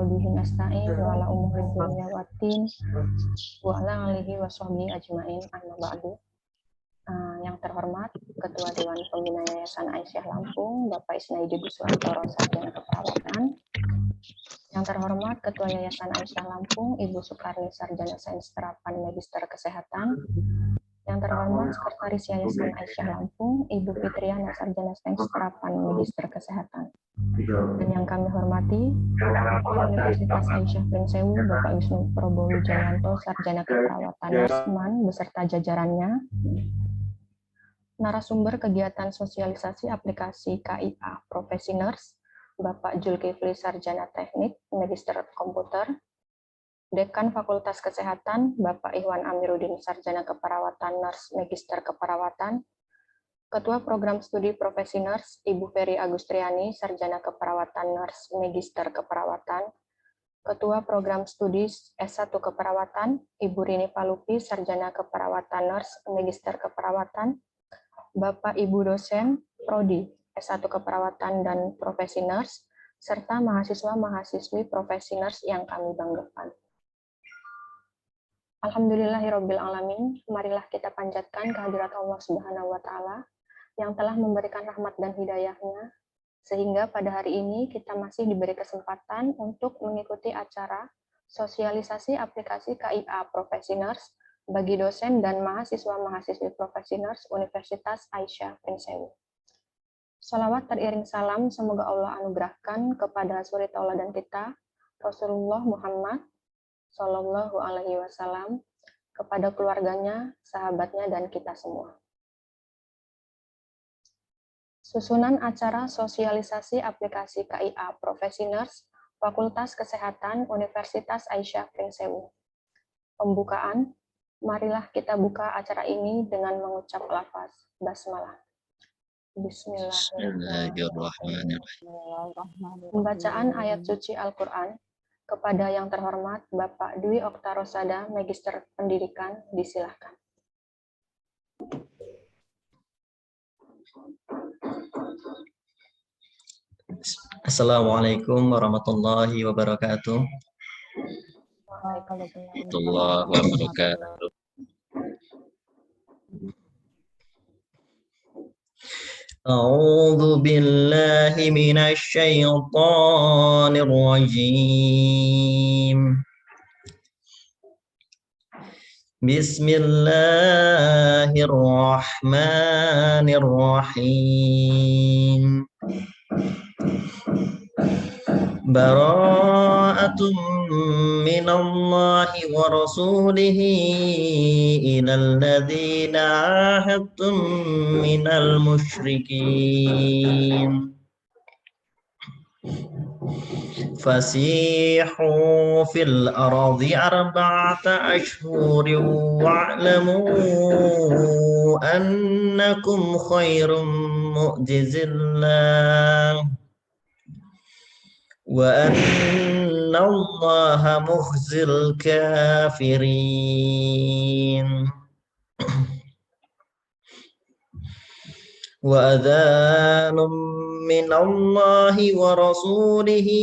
bihi nasta'in wa ala umuri dunya waddin wa ala alihi wa sahbihi ajmain amma ba'du. Yang terhormat Ketua Dewan Pembina Yayasan Aisyah Lampung, Bapak Isnaidi Buswantoro, Sarjana Keperawatan. Yang terhormat Ketua Yayasan Aisyah Lampung, Ibu Sukarni, Sarjana Sains Terapan Magister Kesehatan. Yang terhormat Sekretaris Yayasan Aisyah Lampung, Ibu Fitriana, Sarjana Sains Terapan Magister Kesehatan. Dan yang kami hormati, Wakil Universitas Aisyah Prinsewu, Bapak Wisnu Probo Wijayanto, Sarjana Keperawatan Nursman, beserta jajarannya. Narasumber kegiatan sosialisasi aplikasi KIA Profesi Nurse, Bapak Julkifli, Sarjana Teknik, Magister Komputer. Dekan Fakultas Kesehatan, Bapak Iwan Amiruddin, Sarjana Keperawatan Nurse, Magister Keperawatan. Ketua Program Studi Profesi Nurse, Ibu Ferry Agustriani, Sarjana Keperawatan Nurse, Magister Keperawatan. Ketua Program Studi S1 Keperawatan, Ibu Rini Palupi, Sarjana Keperawatan Nurse, Magister Keperawatan. Bapak Ibu dosen Prodi S1 Keperawatan dan Profesi Nurse, serta mahasiswa-mahasiswi Profesi Nurse yang kami banggakan. Alhamdulillahirabbil alamin, marilah kita panjatkan kehadirat Allah Subhanahu wa taala yang telah memberikan rahmat dan hidayahnya, sehingga pada hari ini kita masih diberi kesempatan untuk mengikuti acara sosialisasi aplikasi KIA Profesi Nurse bagi dosen dan mahasiswa-mahasiswi Profesi Nurse Universitas Aisyah Prinsewu. Salawat teriring salam semoga Allah anugerahkan kepada suri tauladan kita, Rasulullah Muhammad Sallallahu Alaihi Wasallam, kepada keluarganya, sahabatnya, dan kita semua. Susunan acara sosialisasi aplikasi KIA Profesi Nurse Fakultas Kesehatan Universitas Aisyah Prinsewu. Pembukaan, marilah kita buka acara ini dengan mengucap lafaz basmalah. Bismillahirrahmanirrahim. Pembacaan ayat suci Al-Quran kepada yang terhormat Bapak Dwi Oktarosada, Magister Pendidikan, disilahkan. Assalamualaikum warahmatullahi wabarakatuh. Warahmatullahi wabarakatuh. A'udzu billahi minasy syaithanir rajim. Bismillahirrahmanirrahim. Bara'atun minallahi wa rasulihi ilal ladzina 'ahadtum minal musyrikin. Fasihu fil ardi arba'ata ashhurin wa'lamu annakum khairum mu'jizillah wa anna Allaha mukhzil kafirin. Wa adhanum minallahi wa rasulihi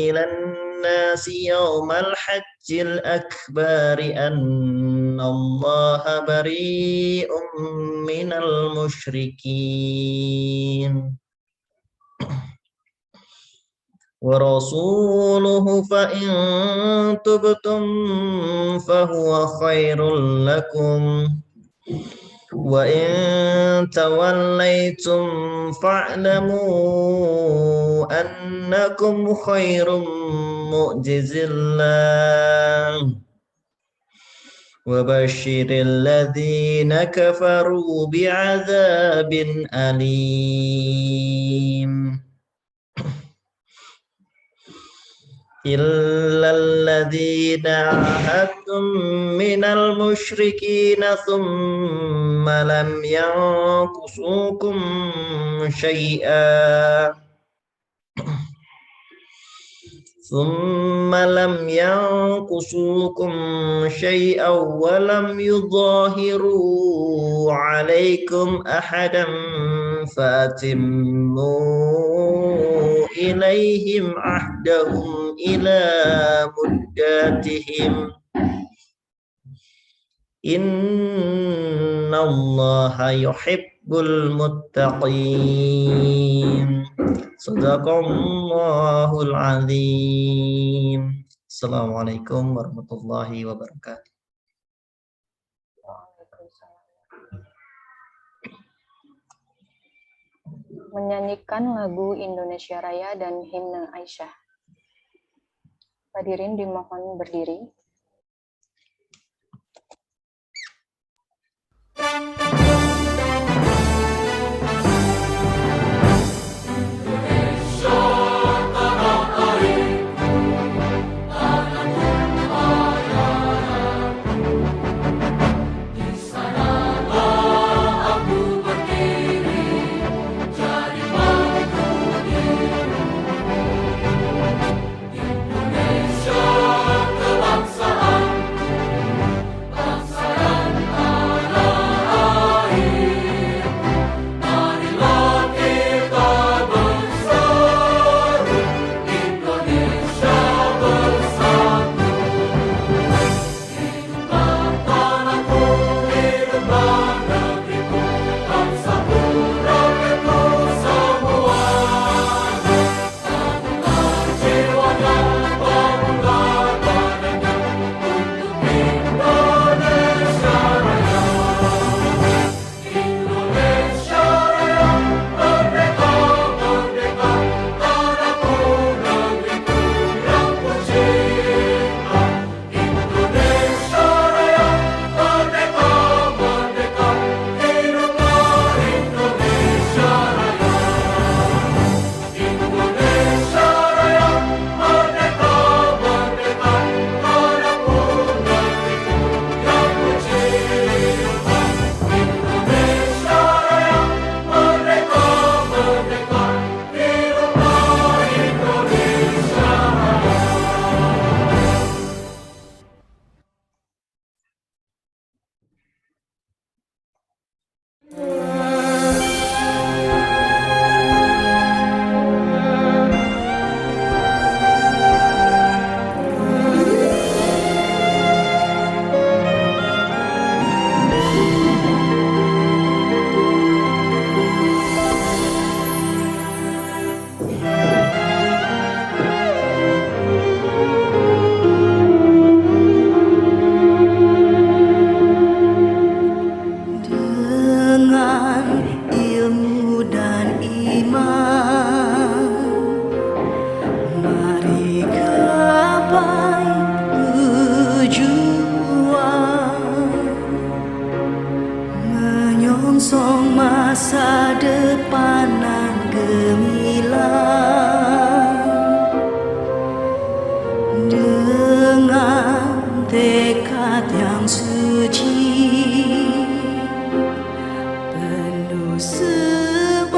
ilan nasi yawmal hajjil akbari anna Allaha bari'um minal musyrikin. ورسوله فإن تبتم فهو خير لكم وإن توليتم فاعلموا أنكم خير مؤجز الله وبشر الذين كفروا بعذاب أليم إلا الذين عاهدتم من المشركين ثم لم ينقصوكم شيئا ولم يظاهروا عليكم أحدا فأتموا إليهم عهدهم إلى مدتهم إن الله يحب المتقين صدق الله العظيم. Assalamualaikum warahmatullahi wabarakatuh. Menyanyikan lagu Indonesia Raya dan himne Aisyah. Hadirin dimohon berdiri. menyongsong masa depan nan gemilang dengan tekad yang suci, penuh semangat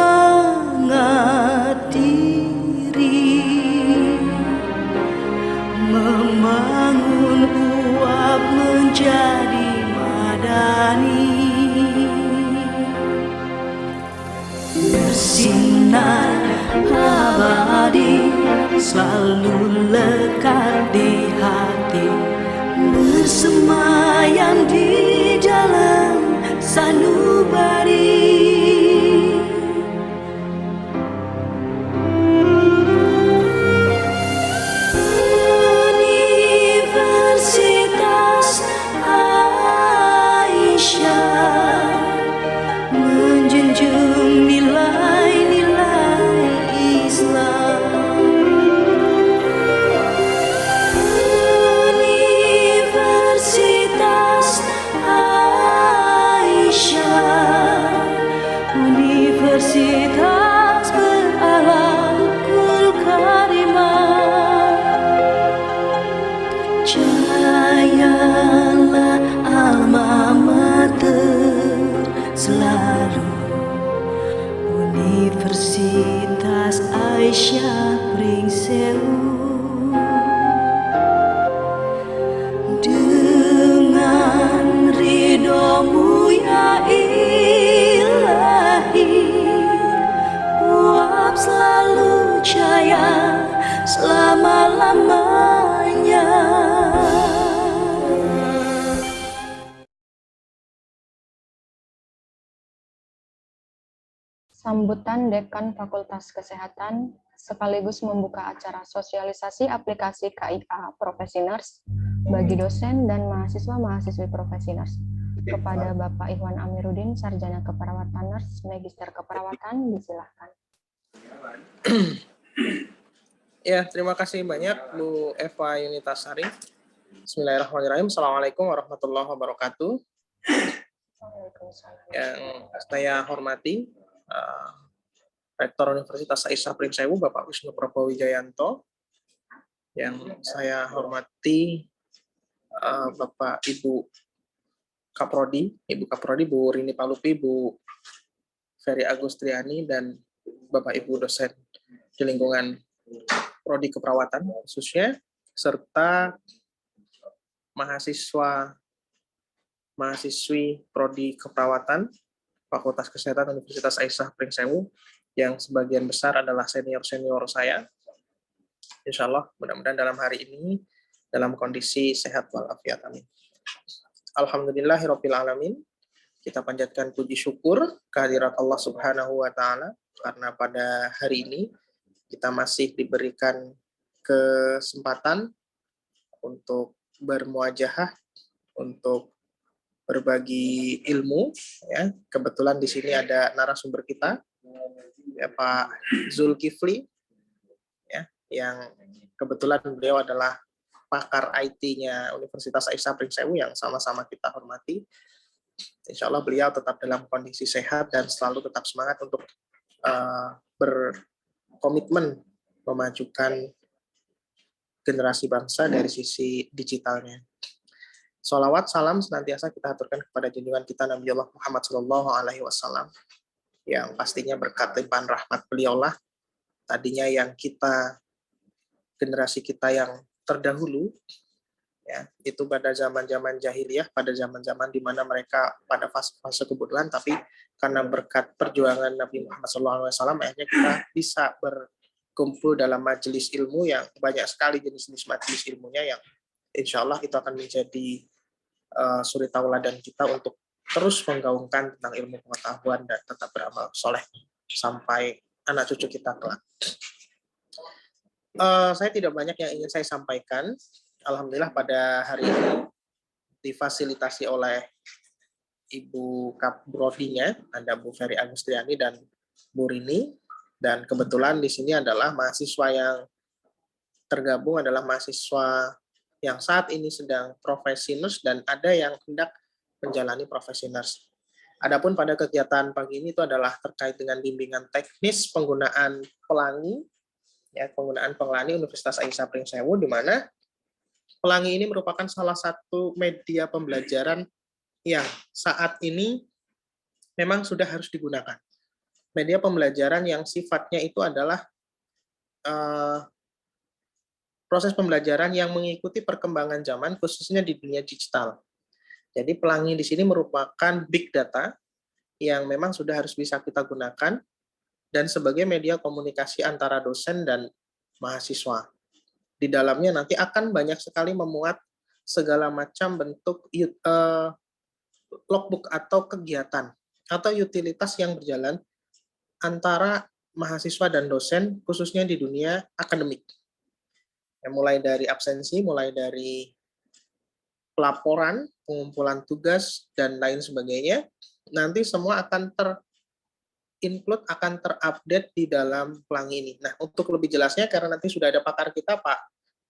diri, membangun uap menjadi madani, bersinar abadi, selalu lekat di hati, bersemayam di dalam sanubari. Universitas Aisyah menjunjung nilai-nilai Islam. Universitas Aisyah, universitas berakhlakul karimah. Jayalah alma mater selalu, Universitas Aisyah Pringsewu. Dengan ridhomu ya ilahi, uap selalu jaya selamanya. Sambutan Dekan Fakultas Kesehatan sekaligus membuka acara sosialisasi aplikasi KIA Profesiners bagi dosen dan mahasiswa-mahasiswi Profesiners. Kepada Bapak Ihwan Amiruddin, Sarjana Keperawatan Nurse, Magister Keperawatan, disilahkan. Ya, terima kasih banyak Bu Eva Yunitasari. Bismillahirrahmanirrahim. Assalamualaikum warahmatullahi wabarakatuh. Waalaikumsalam. Yang saya hormati Rektor Universitas Aisyah Pringsewu, Bapak Wisnu Probo Wijayanto. Yang saya hormati Bapak Ibu Kaprodi, Ibu Kaprodi, Bu Rini Palupi, Bu Ferry Agustriani, dan Bapak Ibu dosen di lingkungan Prodi Keperawatan khususnya, serta mahasiswi Prodi Keperawatan Fakultas Kesehatan Universitas Aisyah Pringsewu yang sebagian besar adalah senior-senior saya. Insya Allah mudah-mudahan dalam hari ini dalam kondisi sehat walafiat. Amin. Alhamdulillahirabbil alamin. Kita panjatkan puji syukur kehadirat Allah Subhanahu wa taala karena pada hari ini kita masih diberikan kesempatan untuk bermuajahah, untuk berbagi ilmu. Ya, kebetulan di sini ada narasumber kita, ya, Pak Zulkifli, ya, yang kebetulan beliau adalah pakar IT-nya Universitas Aisyah Pringsewu yang sama-sama kita hormati. Insya Allah beliau tetap dalam kondisi sehat dan selalu tetap semangat untuk berkomitmen memajukan generasi bangsa dari sisi digitalnya. Sholawat, salam senantiasa kita aturkan kepada junjungan kita Nabi Allah Muhammad SAW, yang pastinya berkat limpahan rahmat beliaulah tadinya yang kita, generasi kita yang terdahulu, ya, itu pada zaman-zaman jahiliyah, pada zaman-zaman di mana mereka pada fase kebutuhan, tapi karena berkat perjuangan Nabi Muhammad SAW, akhirnya kita bisa berkumpul dalam majelis ilmu yang banyak sekali jenis-jenis majelis ilmunya yang insya Allah itu akan menjadi suri tauladan kita untuk terus menggaungkan tentang ilmu pengetahuan dan tetap beramal soleh sampai anak cucu kita kelak. Saya tidak banyak yang ingin saya sampaikan. Alhamdulillah pada hari ini difasilitasi oleh Ibu Kaprodinya, ada Bu Ferry Agustriani dan Bu Rini, dan kebetulan di sini adalah mahasiswa yang tergabung adalah mahasiswa yang saat ini sedang profesi nurse dan ada yang hendak menjalani profesi nurse. Adapun pada kegiatan pagi ini itu adalah terkait dengan bimbingan teknis penggunaan pelangi, ya, penggunaan pelangi Universitas Aisyah Pringsewu, di mana pelangi ini merupakan salah satu media pembelajaran yang saat ini memang sudah harus digunakan. Media pembelajaran yang sifatnya itu adalah proses pembelajaran yang mengikuti perkembangan zaman, khususnya di dunia digital. Jadi pelangi di sini merupakan big data yang memang sudah harus bisa kita gunakan dan sebagai media komunikasi antara dosen dan mahasiswa. Di dalamnya nanti akan banyak sekali memuat segala macam bentuk logbook atau kegiatan atau utilitas yang berjalan antara mahasiswa dan dosen, khususnya di dunia akademik. Ya, mulai dari absensi, mulai dari pelaporan, pengumpulan tugas, dan lain sebagainya, nanti semua akan ter-include, akan terupdate di dalam pelangi ini. Nah, untuk lebih jelasnya, karena nanti sudah ada pakar kita, Pak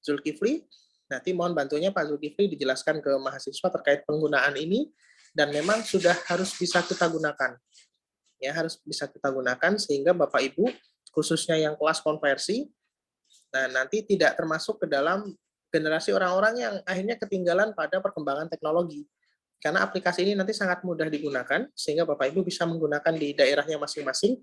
Zulkifli, nanti mohon bantunya Pak Zulkifli dijelaskan ke mahasiswa terkait penggunaan ini, dan memang sudah harus bisa kita gunakan. Ya, harus bisa kita gunakan, sehingga Bapak Ibu, khususnya yang kelas konversi, nah, nanti tidak termasuk ke dalam generasi orang-orang yang akhirnya ketinggalan pada perkembangan teknologi. Karena aplikasi ini nanti sangat mudah digunakan, sehingga Bapak Ibu bisa menggunakan di daerahnya masing-masing.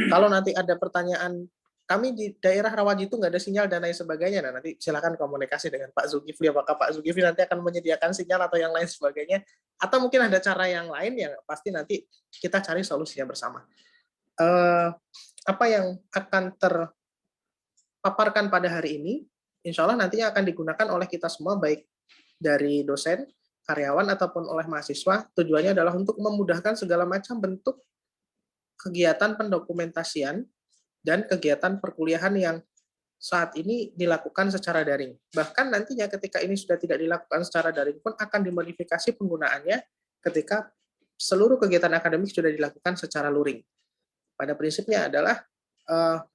Kalau nanti ada pertanyaan, kami di daerah Rawajitu nggak ada sinyal dan lain sebagainya, nah nanti silakan komunikasi dengan Pak Zulkifli, apakah Pak Zulkifli nanti akan menyediakan sinyal atau yang lain sebagainya, atau mungkin ada cara yang lain yang pasti nanti kita cari solusinya bersama. Apa yang akan terpaparkan pada hari ini insya Allah nantinya akan digunakan oleh kita semua, baik dari dosen, karyawan, ataupun oleh mahasiswa. Tujuannya adalah untuk memudahkan segala macam bentuk kegiatan pendokumentasian dan kegiatan perkuliahan yang saat ini dilakukan secara daring. Bahkan nantinya ketika ini sudah tidak dilakukan secara daring pun akan dimodifikasi penggunaannya ketika seluruh kegiatan akademik sudah dilakukan secara luring. Pada prinsipnya adalah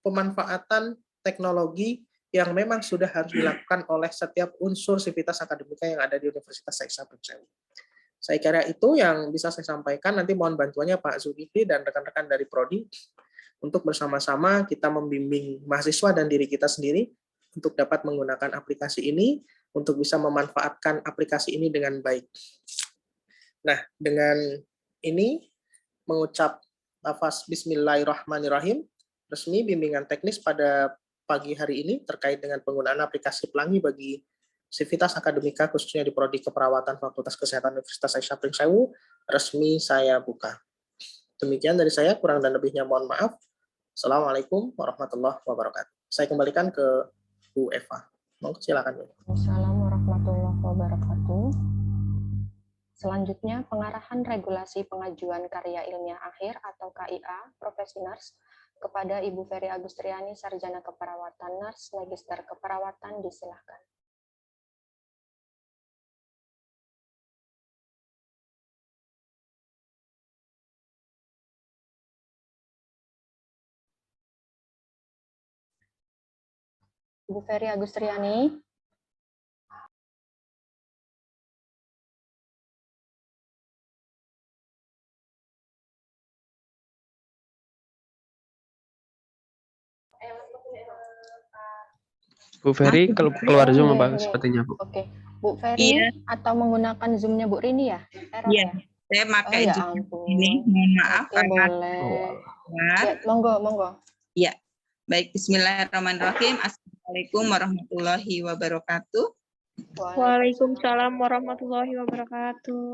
pemanfaatan teknologi yang memang sudah harus dilakukan oleh setiap unsur sivitas akademika yang ada di Universitas Said Pring Sewu. Saya kira itu yang bisa saya sampaikan. Nanti mohon bantuannya Pak Zulkifli dan rekan-rekan dari Prodi untuk bersama-sama kita membimbing mahasiswa dan diri kita sendiri untuk dapat menggunakan aplikasi ini, untuk bisa memanfaatkan aplikasi ini dengan baik. Nah, dengan ini mengucap lafaz Bismillahirrahmanirrahim, resmi bimbingan teknis pada pagi hari ini terkait dengan penggunaan aplikasi pelangi bagi sivitas akademika khususnya di Prodi Keperawatan Fakultas Kesehatan Universitas Said Pring Sewu resmi saya buka. Demikian dari saya, kurang dan lebihnya mohon maaf. Assalamualaikum warahmatullahi wabarakatuh. Saya kembalikan ke Bu Eva. Monggo silakan. Assalamualaikum warahmatullahi wabarakatuh. Selanjutnya, pengarahan regulasi pengajuan karya ilmiah akhir atau KIA Profesi Nurs kepada Ibu Ferry Agustriani, Sarjana Keperawatan Nurs, Magister Keperawatan, disilahkan. Ibu Ferry Agustriani. Bu Ferry keluar Zoom Pak Oke. sepertinya Bu. Oke, Bu Ferry Iya. atau menggunakan Zoom-nya Bu Rini ya? Error Iya, ya? saya Oh pakai ya Zoom ampun. ini. Mohon maaf Oke, karena boleh. keluar. Ya, monggo. Ya, baik. Bismillahirrahmanirrahim. Assalamualaikum warahmatullahi wabarakatuh. Waalaikumsalam warahmatullahi wabarakatuh.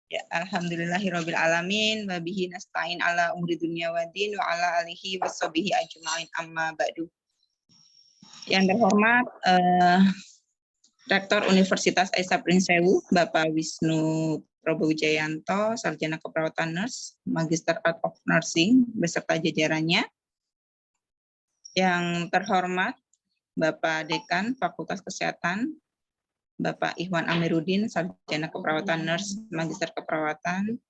Ya, alhamdulillahirabbil alamin wa bihi nasta'in ala umri dunya waddin wa ala alihi washabihi ajmain amma ba'du. Yang terhormat Rektor Universitas Said Pring Sewu, Bapak Wisnu Probowijayanto, Sarjana Keperawatan Nurs, Magister Art of Nursing beserta jajarannya. Yang terhormat Bapak Dekan Fakultas Kesehatan, Bapak Ihwan Amiruddin, Sarjana Keperawatan Nurs, Magister Keperawatan.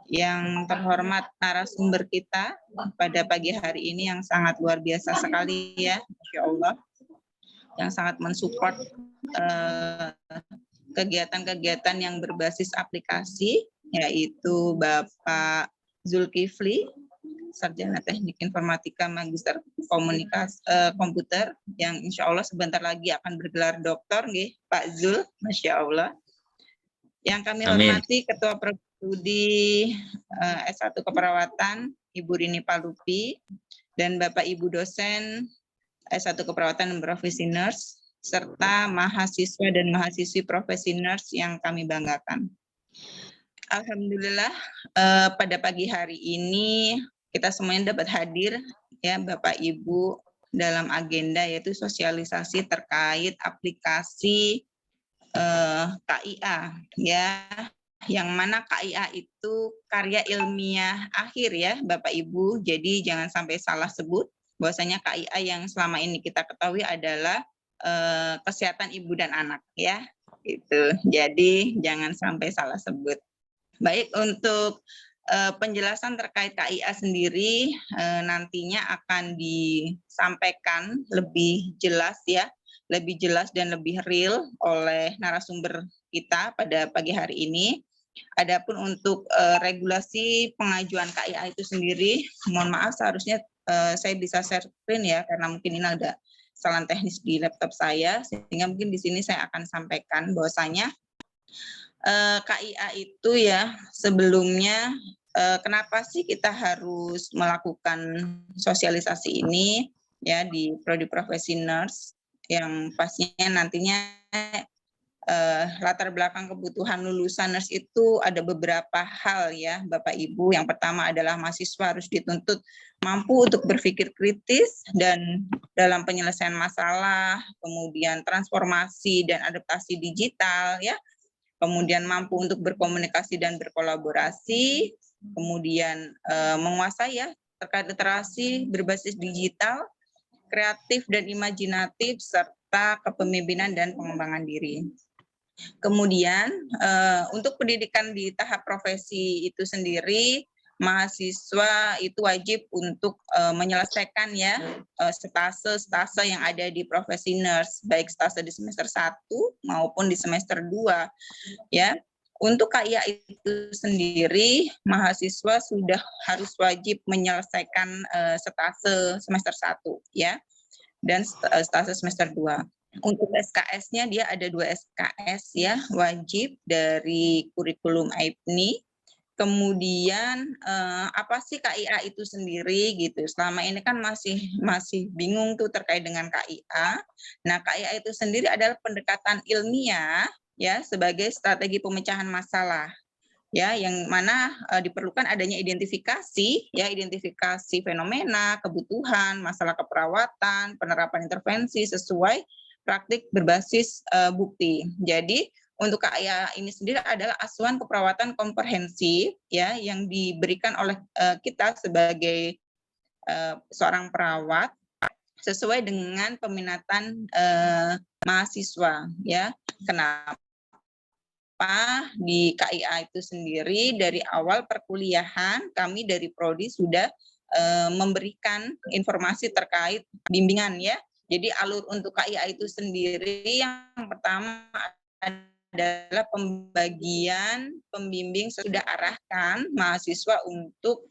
Yang terhormat narasumber kita pada pagi hari ini yang sangat luar biasa sekali ya, Masya Allah, yang sangat mensupport kegiatan-kegiatan yang berbasis aplikasi, yaitu Bapak Zulkifli, Sarjana Teknik Informatika Magister Komunikasi Komputer, yang insya Allah sebentar lagi akan bergelar doktor, Pak Zul, Masya Allah. Yang kami hormati Ketua Prodi S1 Keperawatan, Ibu Rini Palupi, dan Bapak Ibu dosen S1 Keperawatan dan Profesi Nurs, serta mahasiswa dan mahasiswi profesi nurs yang kami banggakan. Alhamdulillah pada pagi hari ini kita semuanya dapat hadir ya Bapak Ibu dalam agenda yaitu sosialisasi terkait aplikasi KIA ya, yang mana KIA itu karya ilmiah akhir ya Bapak Ibu. Jadi jangan sampai salah sebut bahwasanya KIA yang selama ini kita ketahui adalah kesehatan ibu dan anak ya. Itu. Jadi jangan sampai salah sebut. Baik, untuk penjelasan terkait KIA sendiri nantinya akan disampaikan lebih jelas ya, lebih jelas dan lebih real oleh narasumber kita pada pagi hari ini. Adapun untuk regulasi pengajuan KIA itu sendiri, mohon maaf seharusnya saya bisa share screen ya, karena mungkin ini ada kesalahan teknis di laptop saya, sehingga mungkin di sini saya akan sampaikan bahwasanya KIA itu ya sebelumnya kenapa sih kita harus melakukan sosialisasi ini ya di Prodi Profesi Nurs yang pastinya nantinya latar belakang kebutuhan lulusan nurse itu ada beberapa hal ya Bapak Ibu. Yang pertama adalah mahasiswa harus dituntut mampu untuk berpikir kritis dan dalam penyelesaian masalah, kemudian transformasi dan adaptasi digital ya, kemudian mampu untuk berkomunikasi dan berkolaborasi, kemudian menguasai ya terkait literasi berbasis digital, kreatif dan imajinatif, serta kepemimpinan dan pengembangan diri. Kemudian untuk pendidikan di tahap profesi itu sendiri, mahasiswa itu wajib untuk menyelesaikan ya stase yang ada di profesi nurse, baik stase di semester 1 maupun di semester 2 ya. Untuk KIA itu sendiri, mahasiswa sudah harus wajib menyelesaikan stase semester 1 ya, dan stase semester 2. Untuk SKS-nya dia ada 2 SKS ya, wajib dari kurikulum AIPNI. Kemudian apa sih KIA itu sendiri gitu. Selama ini kan masih bingung tuh terkait dengan KIA. Nah, KIA itu sendiri adalah pendekatan ilmiah ya sebagai strategi pemecahan masalah. Ya, yang mana diperlukan adanya identifikasi fenomena, kebutuhan, masalah keperawatan, penerapan intervensi sesuai praktik berbasis bukti. Jadi untuk KIA ini sendiri adalah asuhan keperawatan komprehensif ya yang diberikan oleh kita sebagai seorang perawat sesuai dengan peminatan mahasiswa ya. Kenapa di KIA itu sendiri dari awal perkuliahan kami dari Prodi sudah memberikan informasi terkait bimbingan ya. Jadi alur untuk KIA itu sendiri yang pertama adalah pembagian pembimbing sudah arahkan mahasiswa untuk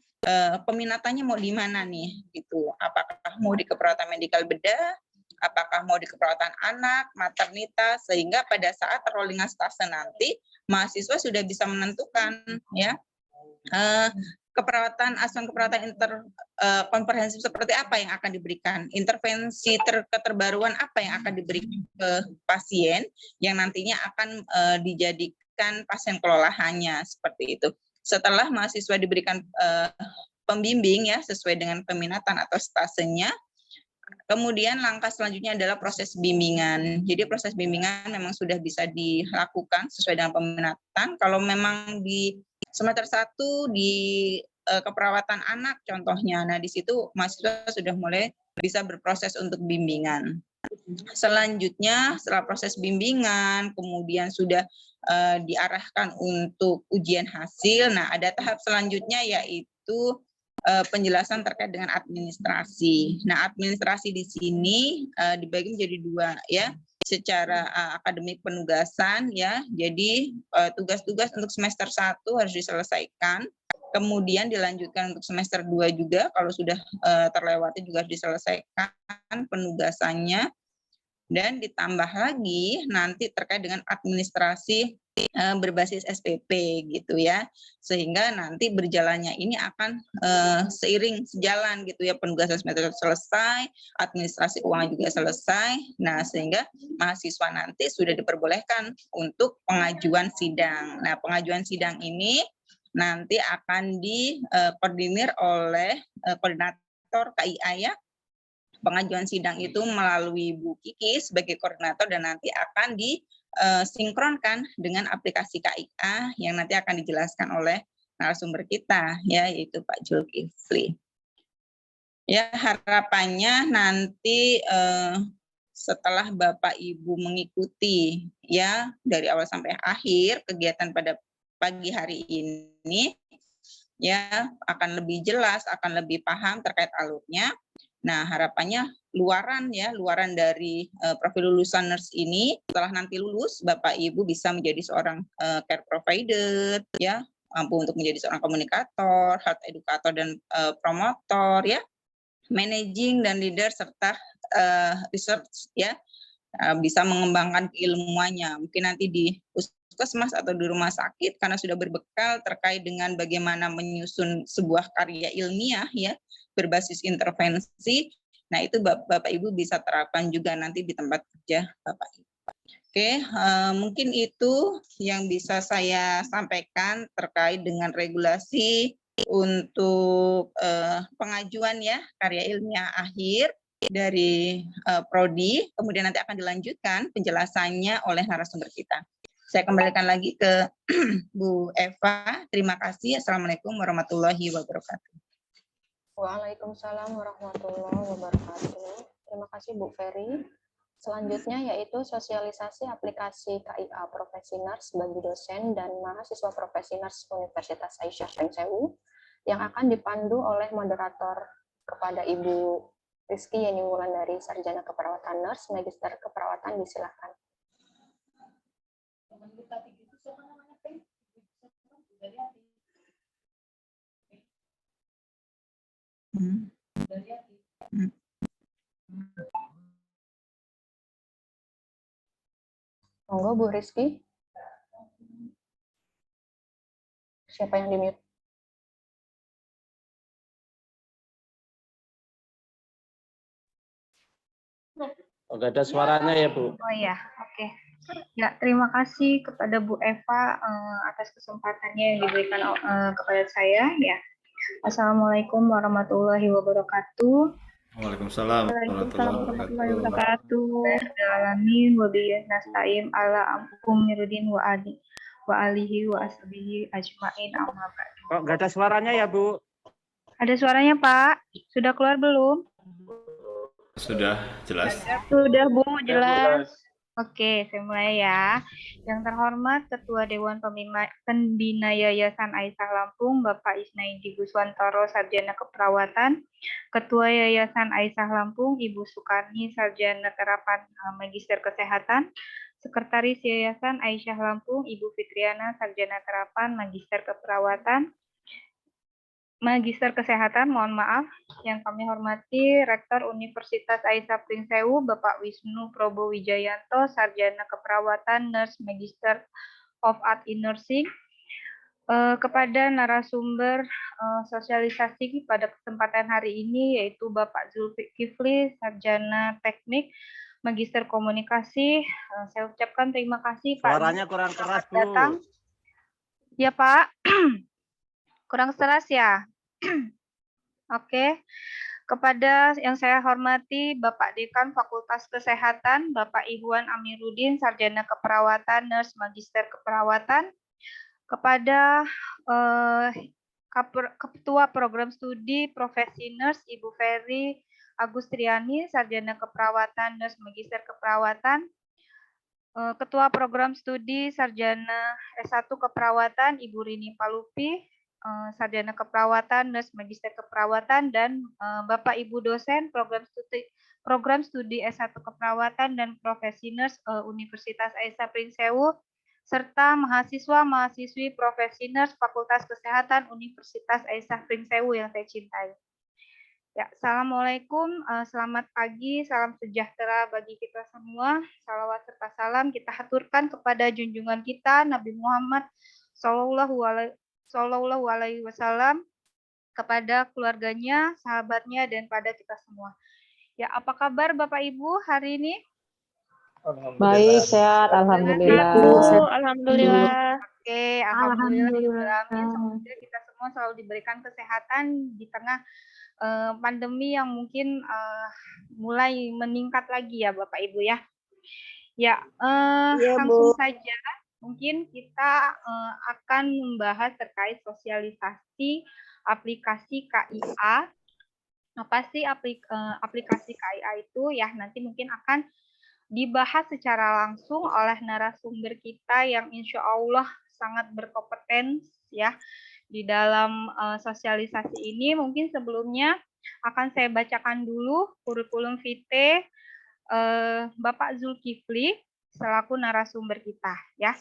peminatannya mau di mana nih gitu. Apakah mau di keperawatan medikal bedah, apakah mau di keperawatan anak, maternitas, sehingga pada saat rollingan stase nanti mahasiswa sudah bisa menentukan ya asuhan keperawatan komprehensif seperti apa yang akan diberikan, intervensi keterbaruan apa yang akan diberikan ke pasien yang nantinya akan dijadikan pasien kelolahannya seperti itu. Setelah mahasiswa diberikan pembimbing ya sesuai dengan peminatan atau stasenya, kemudian langkah selanjutnya adalah proses bimbingan. Jadi proses bimbingan memang sudah bisa dilakukan sesuai dengan peminatan. Kalau memang di semester 1 di keperawatan anak contohnya, nah di situ mahasiswa sudah mulai bisa berproses untuk bimbingan. Selanjutnya setelah proses bimbingan, kemudian sudah diarahkan untuk ujian hasil. Nah ada tahap selanjutnya yaitu penjelasan terkait dengan administrasi. Nah, administrasi di sini dibagi menjadi 2 ya, secara akademik penugasan ya. Jadi tugas-tugas untuk semester 1 harus diselesaikan. Kemudian dilanjutkan untuk semester 2 juga kalau sudah terlewati juga harus diselesaikan penugasannya. Dan ditambah lagi nanti terkait dengan administrasi berbasis SPP gitu ya, sehingga nanti berjalannya ini akan sejalan gitu ya, penugasan semester selesai, administrasi keuangan juga selesai. Nah sehingga mahasiswa nanti sudah diperbolehkan untuk pengajuan sidang. Nah pengajuan sidang ini nanti akan dikoordinir oleh koordinator KIA ya. Pengajuan sidang itu melalui Bu Kiki sebagai koordinator dan nanti akan disinkronkan dengan aplikasi KIA yang nanti akan dijelaskan oleh narasumber kita ya, yaitu Pak Zulkifli. Ya harapannya nanti setelah Bapak Ibu mengikuti ya dari awal sampai akhir kegiatan pada pagi hari ini ya akan lebih jelas, akan lebih paham terkait alurnya. Nah, harapannya luaran dari profil lulusan nurse ini setelah nanti lulus Bapak Ibu bisa menjadi seorang care provider ya, mampu untuk menjadi seorang komunikator, health educator dan promotor ya, managing dan leader serta research ya. Bisa mengembangkan keilmuannya. Mungkin nanti di puskesmas atau di rumah sakit karena sudah berbekal terkait dengan bagaimana menyusun sebuah karya ilmiah ya berbasis intervensi. Nah, itu Bapak Ibu bisa terapkan juga nanti di tempat kerja Bapak Ibu. Oke, mungkin itu yang bisa saya sampaikan terkait dengan regulasi untuk pengajuan ya karya ilmiah akhir dari prodi, kemudian nanti akan dilanjutkan penjelasannya oleh narasumber kita. Saya kembalikan lagi ke Bu Eva. Terima kasih. Assalamualaikum warahmatullahi wabarakatuh. Waalaikumsalam warahmatullahi wabarakatuh. Terima kasih Bu Ferry. Selanjutnya yaitu sosialisasi aplikasi KIA Profesi Nurse bagi dosen dan mahasiswa Profesi Nurse Universitas Aisyah Pringsewu yang akan dipandu oleh moderator kepada Ibu Rizky Yeni Wulandari, Sarjana Keperawatan Nurse, Magister Keperawatan, disilakan. Monggo Bu Rizky. Siapa yang di-mute? Nggak ada suaranya ya, Bu. Oh ya, oke. Ya, terima kasih kepada Bu Eva atas kesempatannya yang diberikan kepada saya. Ya, Assalamualaikum warahmatullahi wabarakatuh. Waalaikumsalam warahmatullahi wabarakatuh. Alamin wa bihi nasta'in ala amkum mirudin wa alihi wa ashabihi ajmain amma ba'd. Kok nggak ada suaranya ya, Bu? Ada suaranya, Pak? Sudah keluar belum? Sudah jelas. Sudah, Bu, jelas. Oke, saya mulai ya. Yang terhormat Ketua Dewan Pembina Yayasan Aisyah Lampung, Bapak Isnaidi Guswantoro, Sarjana Keperawatan, Ketua Yayasan Aisyah Lampung, Ibu Sukarni, Sarjana Terapan Magister Kesehatan, Sekretaris Yayasan Aisyah Lampung, Ibu Fitriana, Sarjana Terapan Magister Keperawatan, Magister Kesehatan, mohon maaf. Yang kami hormati Rektor Universitas Aisyah Pringsewu, Bapak Wisnu Probo Wijayanto, Sarjana Keperawatan, Nurse Magister of Art in Nursing. Kepada narasumber sosialisasi pada kesempatan hari ini, yaitu Bapak Zulkifli, Sarjana Teknik, Magister Komunikasi. Saya ucapkan terima kasih Pak. Suaranya kurang keras, Bu. Datang. Ya Pak, kurang keras ya. Oke, kepada yang saya hormati Bapak Dekan Fakultas Kesehatan, Bapak Ihwan Amiruddin, Sarjana Keperawatan, Nurse Magister Keperawatan, kepada Ketua Program Studi Profesi Nurse, Ibu Ferry Agustriani, Sarjana Keperawatan, Nurse Magister Keperawatan, Ketua Program Studi Sarjana S1 Keperawatan, Ibu Rini Palupi, Sarjana Keperawatan, Nurse Magister Keperawatan, dan Bapak Ibu dosen program studi S1 Keperawatan dan Profesi Nurse Universitas Aisyah Pringsewu, serta mahasiswa-mahasiswi Profesi Nurse Fakultas Kesehatan Universitas Aisyah Pringsewu yang saya cintai. Ya, Assalamualaikum, selamat pagi, salam sejahtera bagi kita semua. Salawat serta salam kita haturkan kepada junjungan kita Nabi Muhammad Sallallahu Alaihi Wasallam, kepada keluarganya, sahabatnya, dan pada kita semua. Ya, apa kabar Bapak Ibu hari ini? Baik, sehat, alhamdulillah. Alhamdulillah. Oke, alhamdulillah. Semoga kita semua selalu diberikan kesehatan di tengah pandemi yang mungkin mulai meningkat lagi ya Bapak Ibu ya. Ya, langsung saja. Mungkin kita akan membahas terkait sosialisasi aplikasi KIA. Apa sih aplikasi KIA itu? Ya, nanti mungkin akan dibahas secara langsung oleh narasumber kita yang insya Allah sangat berkompeten ya di dalam sosialisasi ini. Mungkin sebelumnya akan saya bacakan dulu kurikulum vitae Bapak Zulkifli selaku narasumber kita ya.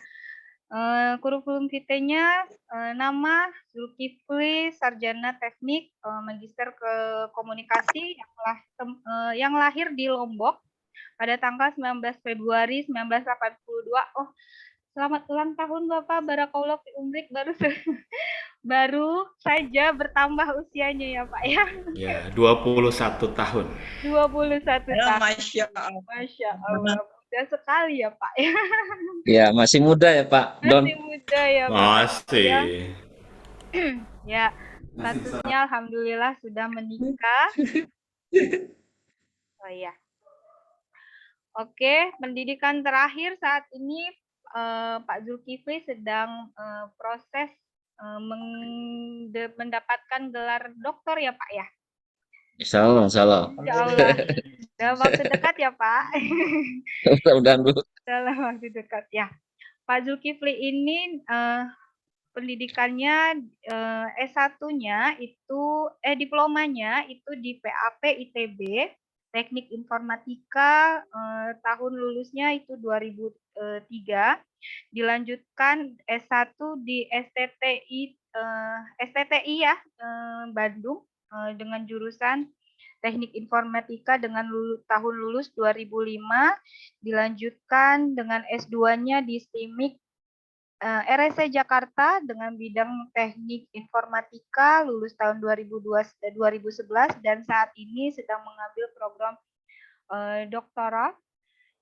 Kurikulum vitae-nya nama Zulkifli, Sarjana Teknik, Magister Komunikasi yang lahir di Lombok pada tanggal 19 Februari 1982. Oh, selamat ulang tahun Bapak, barakallahu fi umrik, baru saja bertambah usianya ya Pak ya. Ya, 21 tahun. 21 tahun. Masya Allah. Masya Allah. muda sekali ya Pak. Ya, masih muda ya Pak Don. Masih muda ya Pak. Masih. Ya, ya statusnya alhamdulillah sudah menikah. Oh iya. Oke, pendidikan terakhir saat ini Pak Zulkifli sedang proses mendapatkan gelar doktor ya Pak ya. Insya Allah, insya Allah. Insya Allah. Dalam waktu dekat ya Pak. Mudah-mudahan Bu. Dalam waktu dekat ya. Pak Zulkifli ini pendidikannya S1-nya itu diplomanya itu di PAP ITB Teknik Informatika, tahun lulusnya itu 2003. Dilanjutkan S1 di STTI ya, Bandung, dengan jurusan Teknik Informatika dengan tahun lulus 2005. Dilanjutkan dengan S2-nya di STIMIK RSC Jakarta dengan bidang Teknik Informatika, lulus tahun 2011 dan saat ini sedang mengambil program doktoral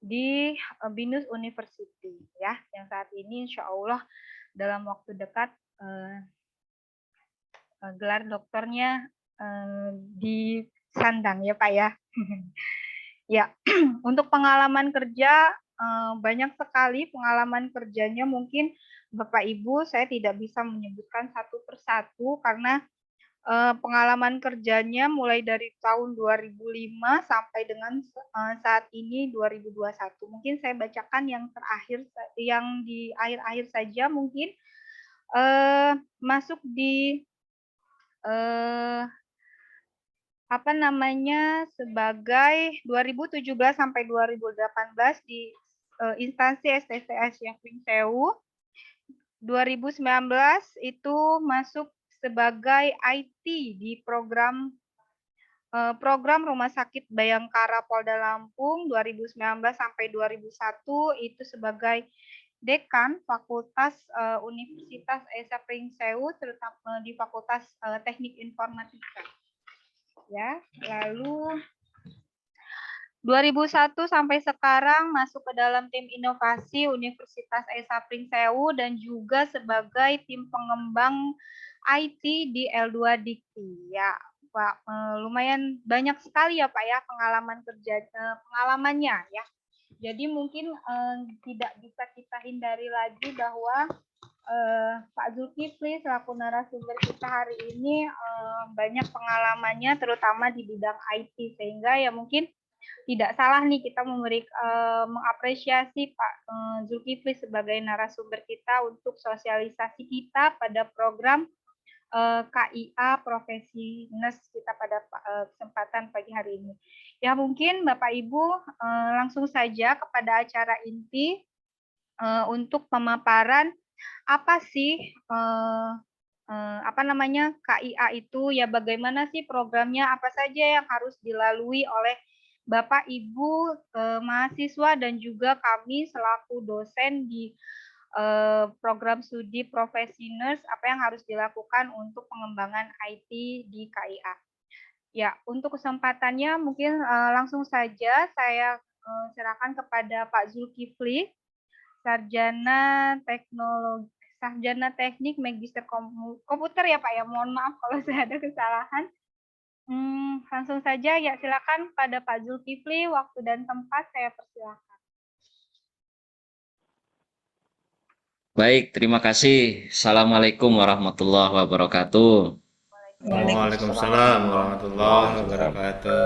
di BINUS University ya, yang saat ini insya Allah dalam waktu dekat gelar doktornya disandang ya Pak ya. Ya, untuk pengalaman kerja banyak sekali pengalaman kerjanya, mungkin Bapak Ibu saya tidak bisa menyebutkan satu persatu karena pengalaman kerjanya mulai dari tahun 2005 sampai dengan saat ini 2021. Mungkin saya bacakan yang terakhir, yang di akhir-akhir saja mungkin masuk di sebagai 2017 sampai 2018 di instansi STCS Syafrin Sewu. 2019 itu masuk sebagai IT di program Rumah Sakit Bayangkara Polda Lampung. 2019 sampai 2001 itu sebagai Dekan Fakultas Universitas Syafrin Sewu, terutama di Fakultas Teknik Informatika. Ya, lalu 2001 sampai sekarang masuk ke dalam tim inovasi Universitas Syafrin Sewu dan juga sebagai tim pengembang IT di L2 Dikti. Ya, Pak, lumayan banyak sekali ya Pak ya pengalamannya ya. Jadi mungkin tidak bisa kita hindari lagi bahwa Pak Zulkifli selaku narasumber kita hari ini banyak pengalamannya terutama di bidang IT, sehingga ya mungkin tidak salah nih kita mengapresiasi Pak Zulkifli sebagai narasumber kita untuk sosialisasi kita pada program KIA Profesi Nurse kita pada kesempatan pagi hari ini. Ya mungkin Bapak Ibu langsung saja kepada acara inti untuk pemaparan apa sih KIA itu, ya bagaimana sih programnya, apa saja yang harus dilalui oleh Bapak Ibu mahasiswa dan juga kami selaku dosen di program studi Profesi Nurse, apa yang harus dilakukan untuk pengembangan IT di KIA. Ya, untuk kesempatannya mungkin langsung saja saya serahkan kepada Pak Zulkifli, Sarjana Teknik Magister Komputer ya Pak ya. Mohon maaf kalau saya ada kesalahan. Langsung saja ya, silakan pada Pak Zulkifli, waktu dan tempat saya persilakan. Baik, terima kasih. Assalamualaikum warahmatullahi wabarakatuh. Waalaikumsalam warahmatullahi wabarakatuh.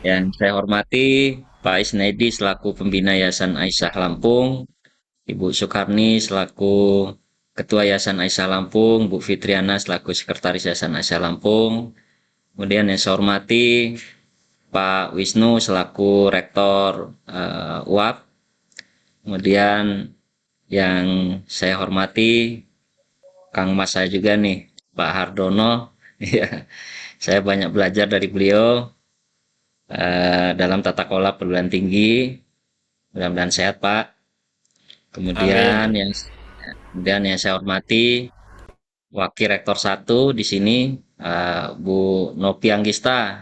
Yang saya hormati Pak Isnaidi selaku pembina Yayasan Aisyah Lampung, Ibu Soekarni selaku Ketua Yayasan Aisyah Lampung, Bu Fitriana selaku Sekretaris Yayasan Aisyah Lampung. Kemudian yang saya hormati Pak Wisnu selaku Rektor UAP. Kemudian yang saya hormati Kang Mas saya juga nih, Pak Hardono. Ya, saya banyak belajar dari beliau dalam tata kelola perguruan tinggi. Mudah-mudahan sehat Pak. Kemudian yang saya hormati Wakil Rektor 1 di sini, Bu Nopi Anggista.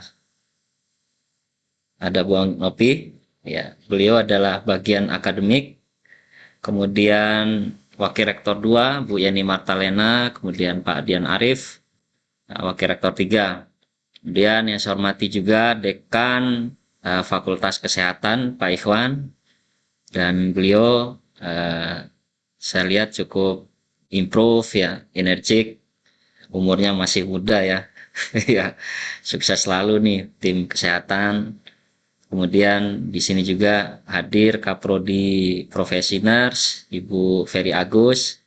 Ada Bu Nopi, Ya, beliau adalah bagian akademik. Kemudian Wakil Rektor 2, Bu Yeni Martalena, kemudian Pak Dian Arif, Wakil Rektor 3. Kemudian yang saya hormati juga Dekan Fakultas Kesehatan, Pak Ikhwan, dan beliau saya lihat cukup improve ya, energik, umurnya masih muda ya. Ya, sukses selalu nih tim kesehatan. Kemudian di sini juga hadir Kaprodi Profesi Nurse, Ibu Ferry Agus,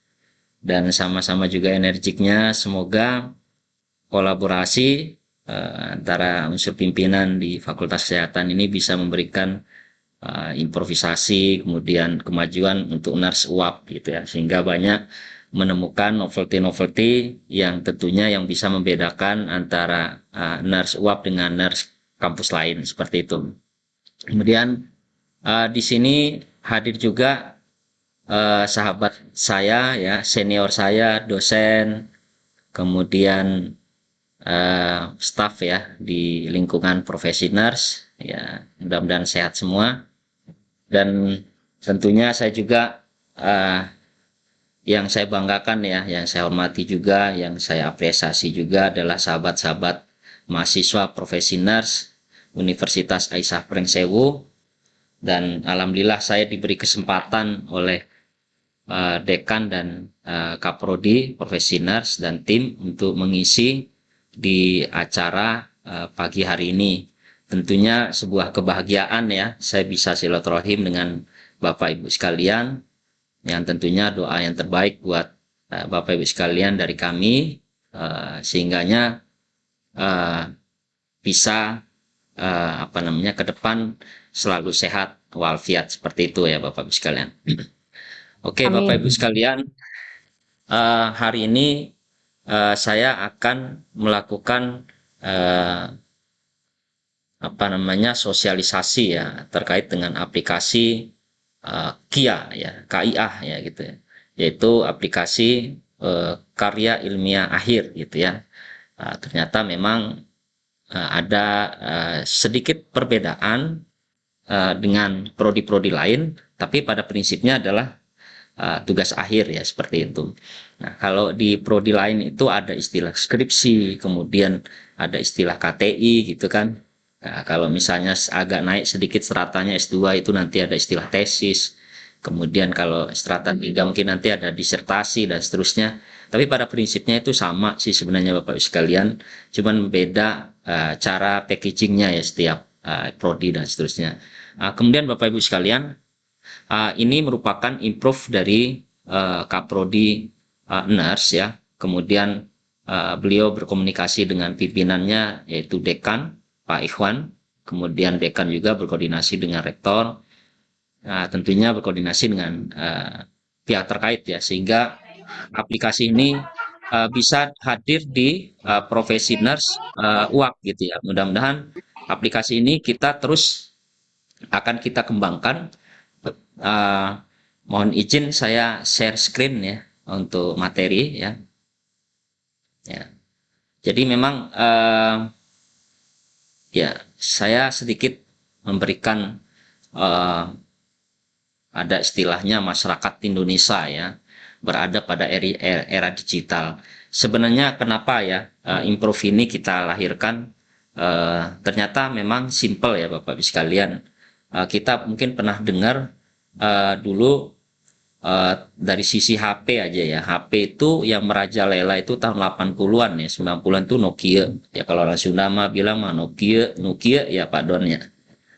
dan sama-sama juga energiknya. Semoga kolaborasi antara unsur pimpinan di Fakultas Kesehatan ini bisa memberikan improvisasi, kemudian kemajuan untuk nurse UAP gitu ya, sehingga banyak menemukan novelty-novelty yang tentunya yang bisa membedakan antara nurse UAP dengan nurse kampus lain seperti itu. Kemudian di sini hadir juga sahabat saya ya, senior saya, dosen, kemudian staf ya di lingkungan profesi nurse ya, mudah-mudahan sehat semua. Dan tentunya saya juga yang saya banggakan ya, yang saya hormati juga, yang saya apresiasi juga adalah sahabat-sahabat mahasiswa profesi nurse Universitas Aisyah Pringsewu. Dan alhamdulillah saya diberi kesempatan oleh dekan dan kaprodi profesi nurse dan tim untuk mengisi di acara pagi hari ini. Tentunya sebuah kebahagiaan ya, saya bisa silaturahim dengan Bapak Ibu sekalian, yang tentunya doa yang terbaik buat Bapak Ibu sekalian dari kami, sehingganya bisa ke depan selalu sehat walafiat seperti itu ya Bapak Ibu sekalian. Oke, Bapak Ibu sekalian, hari ini saya akan melakukan sosialisasi ya terkait dengan aplikasi KIA ya, KIA ya gitu ya, yaitu aplikasi karya ilmiah akhir gitu ya. Ternyata memang ada sedikit perbedaan dengan prodi-prodi lain, tapi pada prinsipnya adalah tugas akhir ya, seperti itu. Nah, kalau di prodi lain itu ada istilah skripsi, kemudian ada istilah KTI gitu kan. Nah, kalau misalnya agak naik sedikit stratanya S2 itu nanti ada istilah tesis. Kemudian kalau strata 3 mungkin nanti ada disertasi dan seterusnya. Tapi pada prinsipnya itu sama sih sebenarnya Bapak Ibu sekalian, cuman beda cara packagingnya ya setiap prodi dan seterusnya. Kemudian Bapak Ibu sekalian, ini merupakan improve dari Kaprodi Nurse ya. Kemudian beliau berkomunikasi dengan pimpinannya yaitu dekan Pak Ikhwan, kemudian dekan juga berkoordinasi dengan rektor, tentunya berkoordinasi dengan pihak terkait ya, sehingga aplikasi ini bisa hadir di profesi nurse UAP gitu ya. Mudah-mudahan aplikasi ini kita terus akan kita kembangkan. Mohon izin saya share screen ya untuk materi ya. Jadi memang ya saya sedikit memberikan ada istilahnya masyarakat Indonesia ya berada pada era digital. Sebenarnya kenapa ya improve ini kita lahirkan? Ternyata memang simple ya Bapak Ibu sekalian. Kita mungkin pernah dengar dulu dari sisi HP aja ya. HP itu yang merajalela itu tahun 80-an ya, 90-an itu Nokia. Ya kalau orang Sunda mah bilang mah Nokia ya Pak Don ya.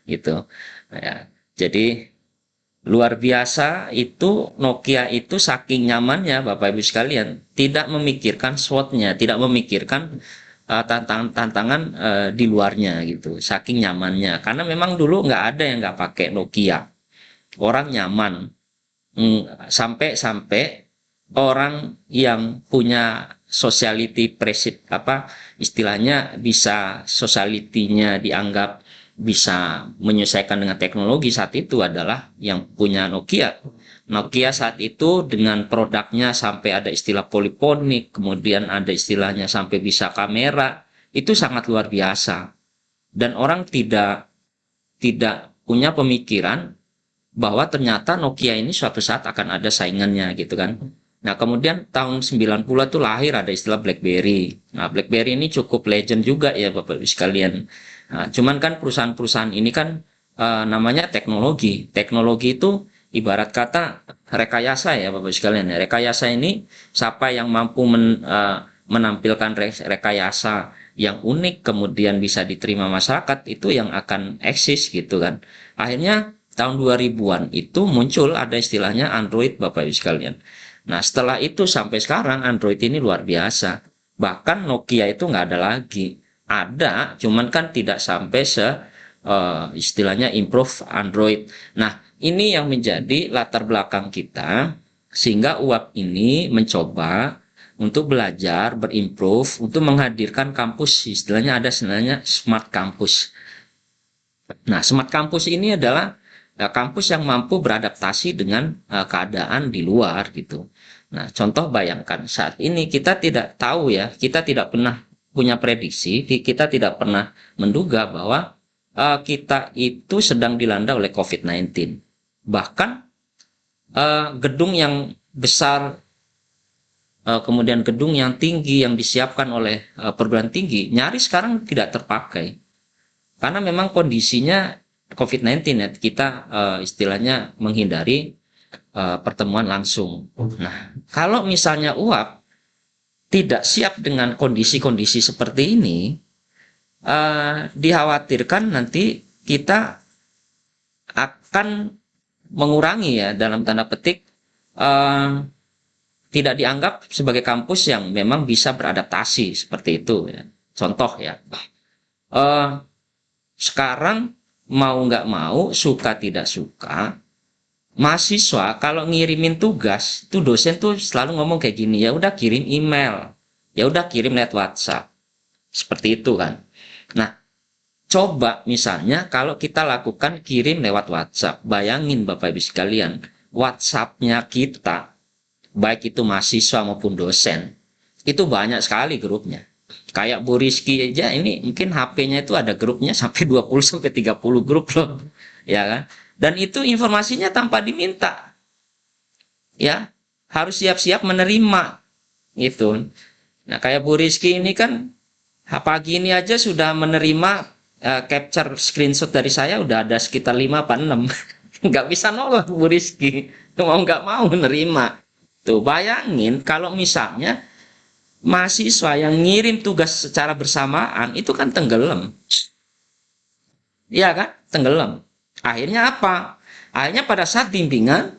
Gitu. Ya. Jadi luar biasa itu Nokia itu saking nyamannya Bapak Ibu sekalian, tidak memikirkan SWOT-nya, tidak memikirkan tantangan di luarnya gitu, saking nyamannya. Karena memang dulu nggak ada yang nggak pakai Nokia, orang nyaman. Sampai orang yang punya sociality istilahnya bisa sociality-nya dianggap bisa menyesuaikan dengan teknologi saat itu adalah yang punya Nokia. Nokia saat itu dengan produknya sampai ada istilah poliponik, kemudian ada istilahnya sampai bisa kamera, itu sangat luar biasa. Dan orang tidak punya pemikiran bahwa ternyata Nokia ini suatu saat akan ada saingannya gitu kan. Nah, kemudian tahun 90 tuh lahir ada istilah BlackBerry. Nah, BlackBerry ini cukup legend juga ya Bapak Ibu sekalian. Nah, cuman kan perusahaan-perusahaan ini kan namanya teknologi. Teknologi itu ibarat kata rekayasa ya Bapak Ibu sekalian. Rekayasa ini siapa yang mampu menampilkan rekayasa yang unik kemudian bisa diterima masyarakat itu yang akan eksis gitu kan. Akhirnya tahun 2000-an itu muncul ada istilahnya Android Bapak Ibu sekalian. Nah, setelah itu sampai sekarang Android ini luar biasa. Bahkan Nokia itu nggak ada lagi. Ada, cuman kan tidak sampai istilahnya improve Android. Nah, ini yang menjadi latar belakang kita sehingga UAP ini mencoba untuk belajar, berimprove, untuk menghadirkan kampus. Istilahnya ada sebenarnya Smart Campus. Nah, Smart Campus ini adalah kampus yang mampu beradaptasi dengan keadaan di luar gitu. Nah, contoh bayangkan saat ini kita tidak tahu ya, kita tidak pernah punya prediksi, kita tidak pernah menduga bahwa kita itu sedang dilanda oleh COVID-19. Bahkan gedung yang besar, kemudian gedung yang tinggi yang disiapkan oleh perguruan tinggi, nyaris sekarang tidak terpakai. Karena memang kondisinya COVID-19 ya, kita istilahnya menghindari pertemuan langsung. Nah, kalau misalnya UAP tidak siap dengan kondisi-kondisi seperti ini, dikhawatirkan nanti kita akan mengurangi ya dalam tanda petik tidak dianggap sebagai kampus yang memang bisa beradaptasi seperti itu ya. Contoh ya, sekarang mau nggak mau, suka tidak suka, mahasiswa kalau ngirimin tugas, tuh dosen tuh selalu ngomong kayak gini, ya udah kirim email, ya udah kirim lewat WhatsApp, seperti itu kan. Nah, coba misalnya kalau kita lakukan kirim lewat WhatsApp, bayangin Bapak Ibu sekalian, WhatsApp-nya kita, baik itu mahasiswa maupun dosen, itu banyak sekali grupnya. Kayak Bu Rizky aja ini mungkin HP-nya itu ada grupnya sampai 20-30 grup loh. Ya kan? Dan itu informasinya tanpa diminta. Ya, harus siap-siap menerima gitu. Nah, kayak Bu Rizky ini kan pagi ini aja sudah menerima capture screenshot dari saya udah ada sekitar 5 apa 6. Nggak bisa nolak Bu Rizky. Mau nggak mau menerima. Tuh, bayangin kalau misalnya mahasiswa yang ngirim tugas secara bersamaan itu kan tenggelam. Iya kan? Tenggelam. Akhirnya apa? Akhirnya pada saat bimbingan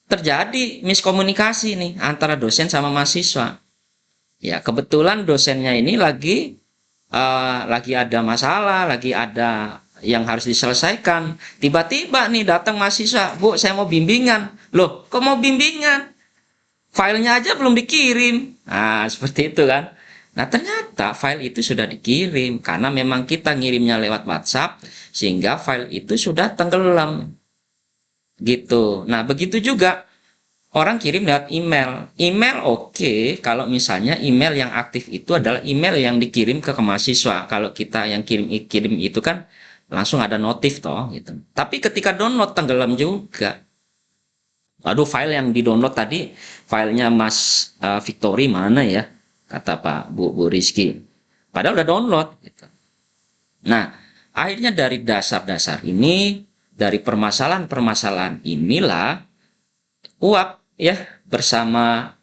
terjadi miskomunikasi nih antara dosen sama mahasiswa. Ya, kebetulan dosennya ini lagi ada masalah, lagi ada yang harus diselesaikan. Tiba-tiba nih datang mahasiswa, "Bu, saya mau bimbingan." Loh, kok mau bimbingan? Filenya aja belum dikirim. Nah, seperti itu kan. Nah, ternyata file itu sudah dikirim karena memang kita ngirimnya lewat WhatsApp sehingga file itu sudah tenggelam. Gitu. Nah, begitu juga orang kirim lewat email. Email oke, kalau misalnya email yang aktif itu adalah email yang dikirim ke mahasiswa. Kalau kita yang kirim itu kan langsung ada notif toh gitu. Tapi ketika download tenggelam juga. Aduh, file yang di-download tadi, filenya Mas Victory mana ya? Kata Pak Bu Rizky. Padahal udah download. Gitu. Nah, akhirnya dari dasar-dasar ini, dari permasalahan-permasalahan inilah, UAP ya bersama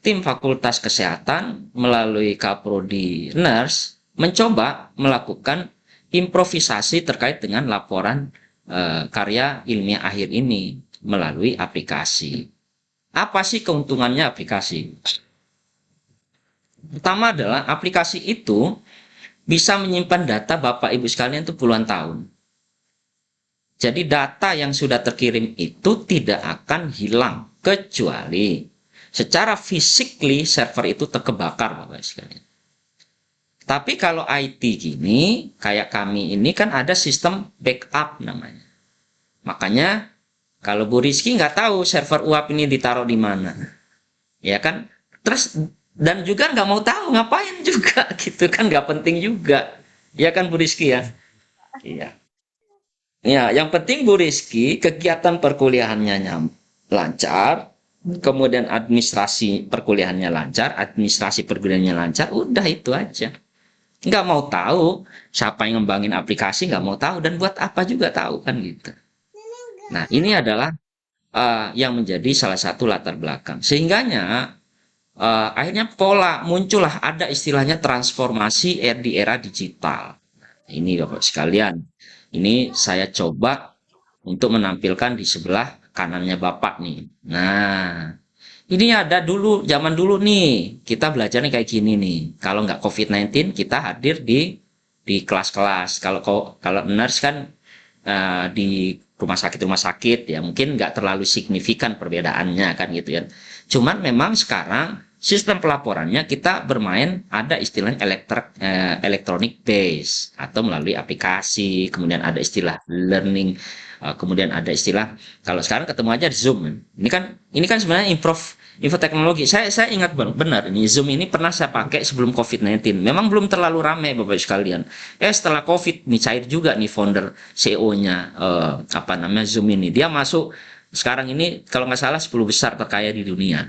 tim Fakultas Kesehatan melalui Kaprodi Nurse mencoba melakukan improvisasi terkait dengan laporan karya ilmiah akhir ini melalui aplikasi. Apa sih keuntungannya aplikasi? Pertama adalah aplikasi itu bisa menyimpan data Bapak Ibu sekalian itu puluhan tahun. Jadi data yang sudah terkirim itu tidak akan hilang kecuali secara physically server itu terkebakar Bapak Ibu sekalian. Tapi kalau IT gini, kayak kami ini kan ada sistem backup namanya. Makanya kalau Bu Rizky nggak tahu server UAP ini ditaruh di mana, ya kan? Terus dan juga nggak mau tahu ngapain juga, gitu kan? Nggak penting juga, ya kan Bu Rizky ya? Iya. Ya, yang penting Bu Rizky, kegiatan perkuliahannya lancar, kemudian administrasi perkuliahannya lancar, administrasi perkuliahannya lancar, udah itu aja. Nggak mau tahu siapa yang ngembangin aplikasi, nggak mau tahu, dan buat apa juga tahu kan gitu. Nah, ini adalah yang menjadi salah satu latar belakang. Sehingganya akhirnya muncullah ada istilahnya transformasi di era digital. Ini Bapak sekalian, ini saya coba untuk menampilkan di sebelah kanannya Bapak nih. Nah, ini ada dulu, zaman dulu nih, kita belajarnya kayak gini nih. Kalau nggak COVID-19, kita hadir di kelas-kelas. Kalau nurse kan di rumah sakit ya mungkin nggak terlalu signifikan perbedaannya kan gitu ya. Cuman memang sekarang sistem pelaporannya kita bermain ada istilahnya electronic base atau melalui aplikasi, kemudian ada istilah learning, kemudian ada istilah kalau sekarang ketemu aja di Zoom. Ini kan sebenarnya info teknologi. Saya ingat benar ini Zoom ini pernah saya pakai sebelum COVID-19. Memang belum terlalu ramai Bapak sekalian. Setelah COVID nih cair juga nih founder CEO-nya Zoom ini. Dia masuk sekarang ini kalau nggak salah 10 besar terkaya di dunia.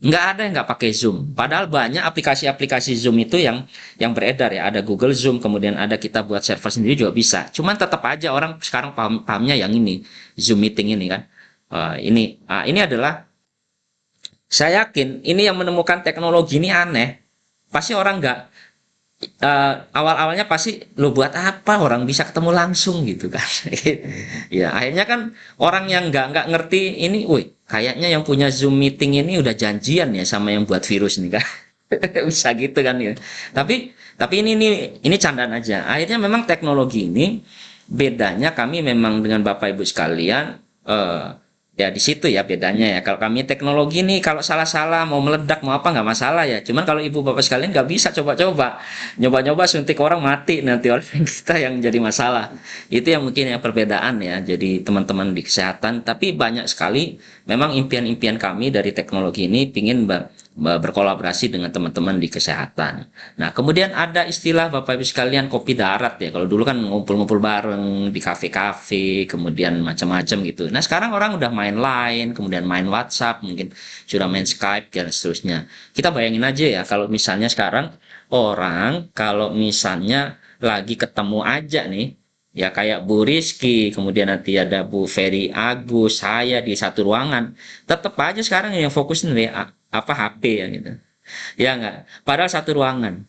Nggak ada yang nggak pakai Zoom. Padahal banyak aplikasi-aplikasi Zoom itu yang beredar ya. Ada Google Zoom, kemudian ada kita buat server sendiri juga bisa. Cuman tetap aja orang sekarang pahamnya yang ini, Zoom meeting ini kan. Ini adalah, saya yakin ini yang menemukan teknologi ini aneh. Pasti orang nggak, awal-awalnya pasti lo buat apa orang bisa ketemu langsung gitu kan. Ya akhirnya kan orang yang nggak ngerti ini, woi kayaknya yang punya Zoom meeting ini udah janjian ya sama yang buat virus nih kan. Bisa gitu kan ya. Tapi ini candaan aja. Akhirnya memang teknologi ini bedanya kami memang dengan Bapak Ibu sekalian, ya di situ ya bedanya ya. Kalau kami teknologi nih kalau salah-salah mau meledak mau apa nggak masalah ya. Cuman kalau ibu bapak sekalian nggak bisa nyoba-nyoba suntik orang mati, nanti orang kita yang jadi masalah. Itu yang mungkin yang perbedaan ya. Jadi teman-teman di kesehatan, tapi banyak sekali memang impian-impian kami dari teknologi ini pingin berkolaborasi dengan teman-teman di kesehatan. Nah, kemudian ada istilah Bapak Ibu sekalian kopi darat ya. Kalau dulu kan ngumpul-ngumpul bareng di kafe-kafe, kemudian macam-macam gitu. Nah, sekarang orang udah main Line, kemudian main WhatsApp, mungkin sudah main Skype dan seterusnya. Kita bayangin aja ya kalau misalnya sekarang orang kalau misalnya lagi ketemu aja nih, ya kayak Bu Rizky, kemudian nanti ada Bu Ferry Agus, saya di satu ruangan, tetap aja sekarang yang fokus nih HP ya gitu. Ya enggak, padahal satu ruangan.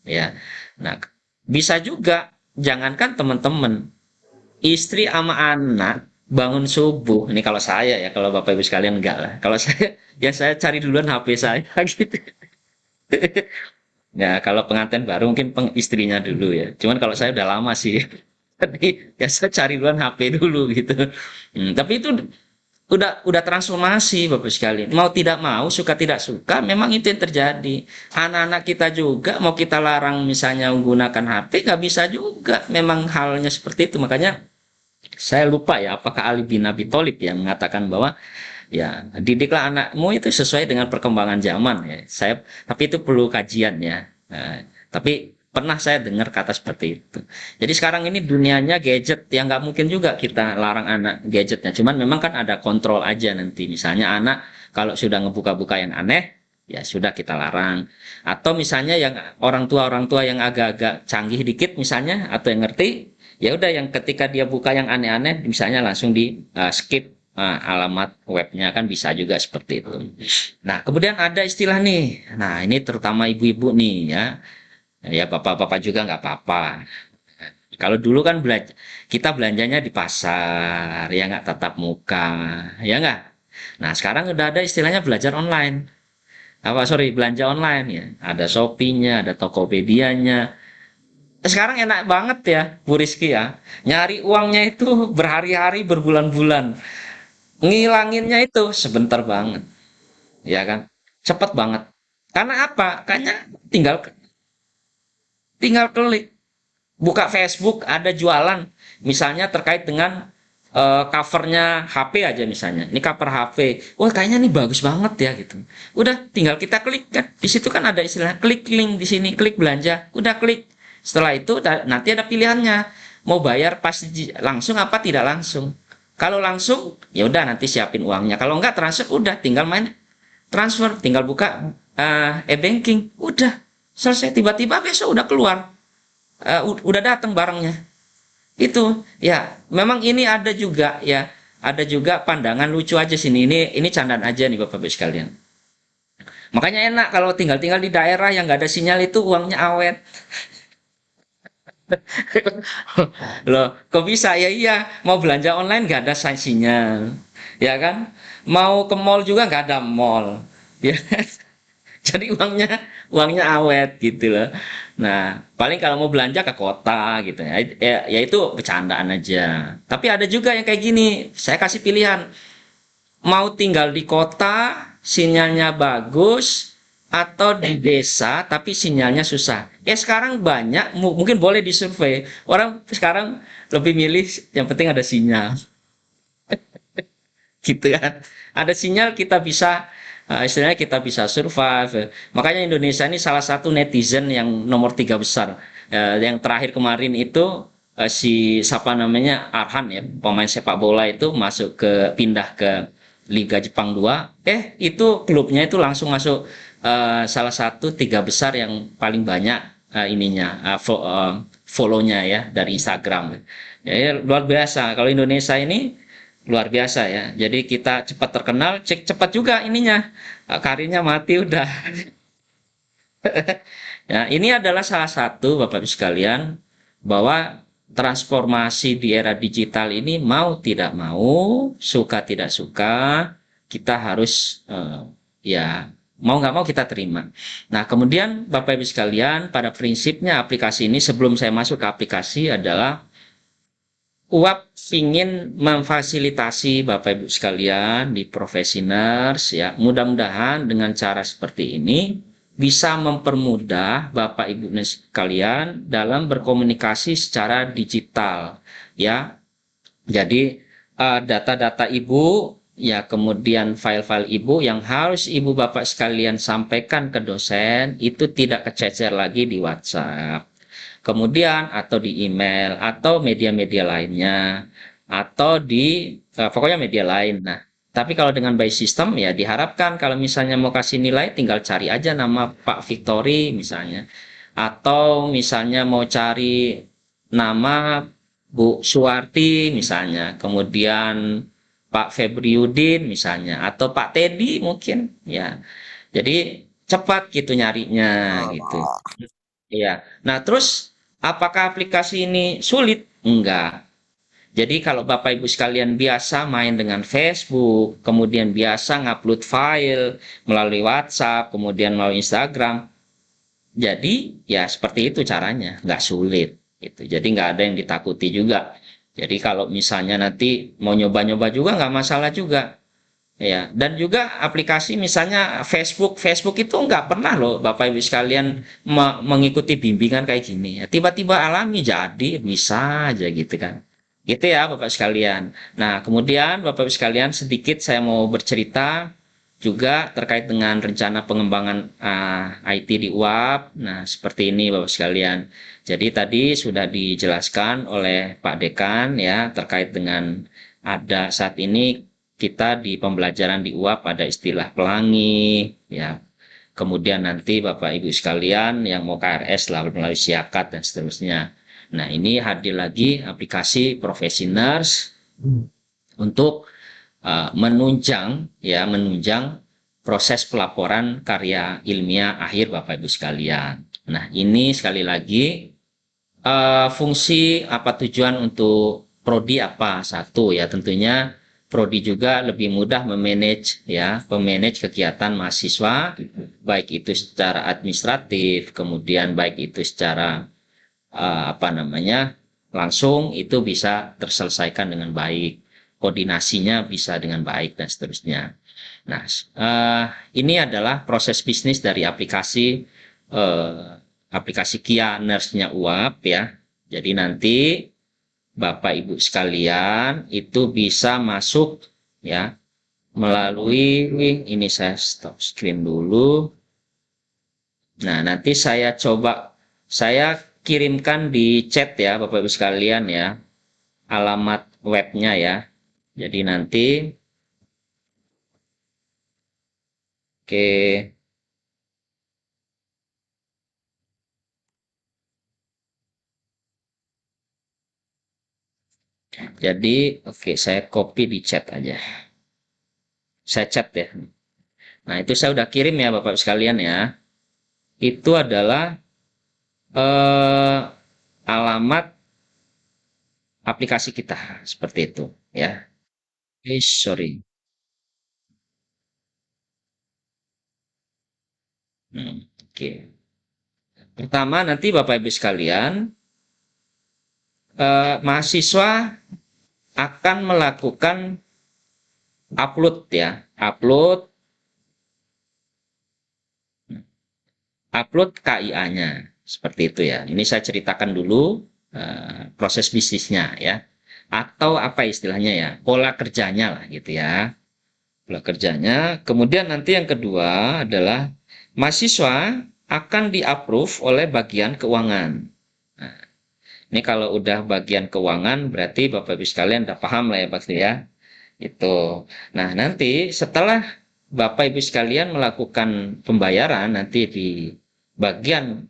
Ya. Nah, bisa juga jangankan teman-teman, istri sama anak bangun subuh. Ini kalau saya ya, kalau Bapak Ibu sekalian enggak lah. Kalau saya ya saya cari duluan HP saya gitu. Ya, kalau pengantin baru mungkin istrinya dulu ya. Cuman kalau saya udah lama sih. Jadi ya saya cari duluan HP dulu gitu. Tapi itu udah transformasi Bapak sekalian. Mau tidak mau, suka tidak suka, memang itu yang terjadi. Anak-anak kita juga mau kita larang misalnya menggunakan HP nggak bisa juga. Memang halnya seperti itu. Makanya saya lupa ya apakah Ali bin Abi Thalib yang mengatakan bahwa ya didiklah anakmu itu sesuai dengan perkembangan zaman ya. Tapi itu perlu kajian ya. Tapi pernah saya dengar kata seperti itu. Jadi sekarang ini dunianya gadget, yang nggak mungkin juga kita larang anak gadgetnya. Cuman memang kan ada kontrol aja nanti. Misalnya anak kalau sudah ngebuka-buka yang aneh, ya sudah kita larang. Atau misalnya yang orang tua yang agak-agak canggih dikit misalnya, atau yang ngerti, ya udah yang ketika dia buka yang aneh-aneh, misalnya langsung di skip alamat webnya, kan bisa juga seperti itu. Nah, kemudian ada istilah nih. Nah, ini terutama ibu-ibu nih ya. Ya bapak-bapak juga nggak apa-apa. Kalau dulu kan kita belanjanya di pasar, ya nggak tatap muka, ya nggak. Nah sekarang udah ada istilahnya belajar online. Belanja online ya. Ada Shopee-nya, ada Tokopedia-nya. Sekarang enak banget ya, Bu Rizky ya. Nyari uangnya itu berhari-hari, berbulan-bulan. Ngilanginnya itu sebentar banget, ya kan? Cepet banget. Karena apa? Kayaknya tinggal klik, buka Facebook ada jualan, misalnya terkait dengan covernya HP aja misalnya. Ini cover HP, wah kayaknya ini bagus banget ya gitu. Udah tinggal kita klik kan, di situ kan ada istilah klik link di sini, klik belanja, udah klik. Setelah itu nanti ada pilihannya, mau bayar pasti langsung apa tidak langsung. Kalau langsung, ya udah nanti siapin uangnya. Kalau enggak transfer, udah tinggal main transfer, tinggal buka e-banking, udah selesai. Tiba-tiba besok udah keluar, udah datang barangnya. Itu ya, memang ini ada juga ya, ada juga pandangan lucu aja sini. Ini candaan aja nih Bapak Ibu sekalian. Makanya enak kalau tinggal-tinggal di daerah yang nggak ada sinyal itu uangnya awet. Loh, kok bisa? Ya iya, mau belanja online nggak ada sinyal, ya kan? Mau ke mall juga nggak ada mall, ya. Jadi uangnya awet gitu loh. Nah, paling kalau mau belanja ke kota gitu ya, ya itu bercandaan aja. Tapi ada juga yang kayak gini, saya kasih pilihan, mau tinggal di kota, sinyalnya bagus, atau di desa tapi sinyalnya susah. Sekarang banyak, mungkin boleh disurvei. Orang sekarang lebih milih yang penting ada sinyal. Gitu kan. Ada sinyal kita bisa istilahnya kita bisa survive. Makanya Indonesia ini salah satu netizen yang nomor 3 besar. Yang terakhir kemarin itu si siapa namanya Arhan ya, pemain sepak bola itu pindah ke Liga Jepang 2. Itu klubnya itu langsung masuk salah satu 3 besar yang paling banyak follow-nya ya dari Instagram. Ya, luar biasa. Kalau Indonesia ini luar biasa ya. Jadi kita cepat terkenal, cepat juga ininya. Karirnya mati udah. Ya, ini adalah salah satu Bapak Ibu sekalian bahwa transformasi di era digital ini mau tidak mau, suka tidak suka, kita harus ya mau nggak mau kita terima. Nah, kemudian Bapak Ibu sekalian, pada prinsipnya aplikasi ini sebelum saya masuk ke aplikasi adalah UAP ingin memfasilitasi Bapak Ibu sekalian di profesi nurse ya. Mudah-mudahan dengan cara seperti ini bisa mempermudah Bapak Ibu sekalian dalam berkomunikasi secara digital ya. Jadi data-data Ibu ya, kemudian file-file Ibu yang harus Ibu Bapak sekalian sampaikan ke dosen itu tidak kececer lagi di WhatsApp. Kemudian atau di email atau media-media lainnya atau di pokoknya media lain. Nah, tapi kalau dengan by system ya diharapkan kalau misalnya mau kasih nilai tinggal cari aja nama Pak Victory misalnya. Atau misalnya mau cari nama Bu Suwarti misalnya. Kemudian Pak Febriudin misalnya atau Pak Teddy mungkin ya. Jadi cepat gitu nyarinya gitu. Iya. Nah, terus apakah aplikasi ini sulit? Enggak. Jadi kalau Bapak Ibu sekalian biasa main dengan Facebook, kemudian biasa ngupload file melalui WhatsApp, kemudian melalui Instagram. Jadi ya seperti itu caranya, nggak sulit gitu. Jadi nggak ada yang ditakuti juga. Jadi kalau misalnya nanti mau nyoba-nyoba juga nggak masalah juga. Ya, dan juga aplikasi misalnya Facebook itu nggak pernah loh Bapak Ibu sekalian mengikuti bimbingan kayak gini. Ya, tiba-tiba alami jadi bisa aja gitu kan. Gitu ya Bapak sekalian. Nah, kemudian Bapak Ibu sekalian sedikit saya mau bercerita juga terkait dengan rencana pengembangan IT di UAP. Nah, seperti ini Bapak sekalian. Jadi tadi sudah dijelaskan oleh Pak Dekan ya terkait dengan ada saat ini kita di pembelajaran di UAP ada istilah pelangi ya. Kemudian nanti Bapak Ibu sekalian yang mau KRS lah melalui Siakat dan seterusnya. Nah, ini hadir lagi aplikasi profesi nurse untuk menunjang proses pelaporan karya ilmiah akhir Bapak Ibu sekalian. Nah, ini sekali lagi fungsi apa tujuan untuk prodi apa? Satu ya, tentunya prodi juga lebih mudah memanage kegiatan mahasiswa, baik itu secara administratif, kemudian baik itu secara langsung itu bisa terselesaikan dengan baik, koordinasinya bisa dengan baik dan seterusnya. Nah, ini adalah proses bisnis dari aplikasi Kia Nurse-nya UAP ya. Jadi nanti Bapak Ibu sekalian itu bisa masuk ya melalui ini, saya stop screen dulu. Nah, nanti saya kirimkan di chat ya Bapak Ibu sekalian ya, alamat webnya ya. Jadi nanti, oke. Jadi, oke, saya copy di chat aja. Saya chat ya. Nah, itu saya udah kirim ya Bapak Ibu sekalian ya. Itu adalah alamat aplikasi kita seperti itu ya. Sorry. Oke. Pertama nanti Bapak Ibu sekalian, mahasiswa akan melakukan upload ya, upload KIA-nya seperti itu ya. Ini saya ceritakan dulu proses bisnisnya ya, atau apa istilahnya ya, pola kerjanya lah gitu ya, pola kerjanya. Kemudian nanti yang kedua adalah mahasiswa akan di-approve oleh bagian keuangan. Nah, ini kalau udah bagian keuangan berarti Bapak Ibu sekalian udah paham lah ya pasti ya. Itu. Nah, nanti setelah Bapak Ibu sekalian melakukan pembayaran nanti di bagian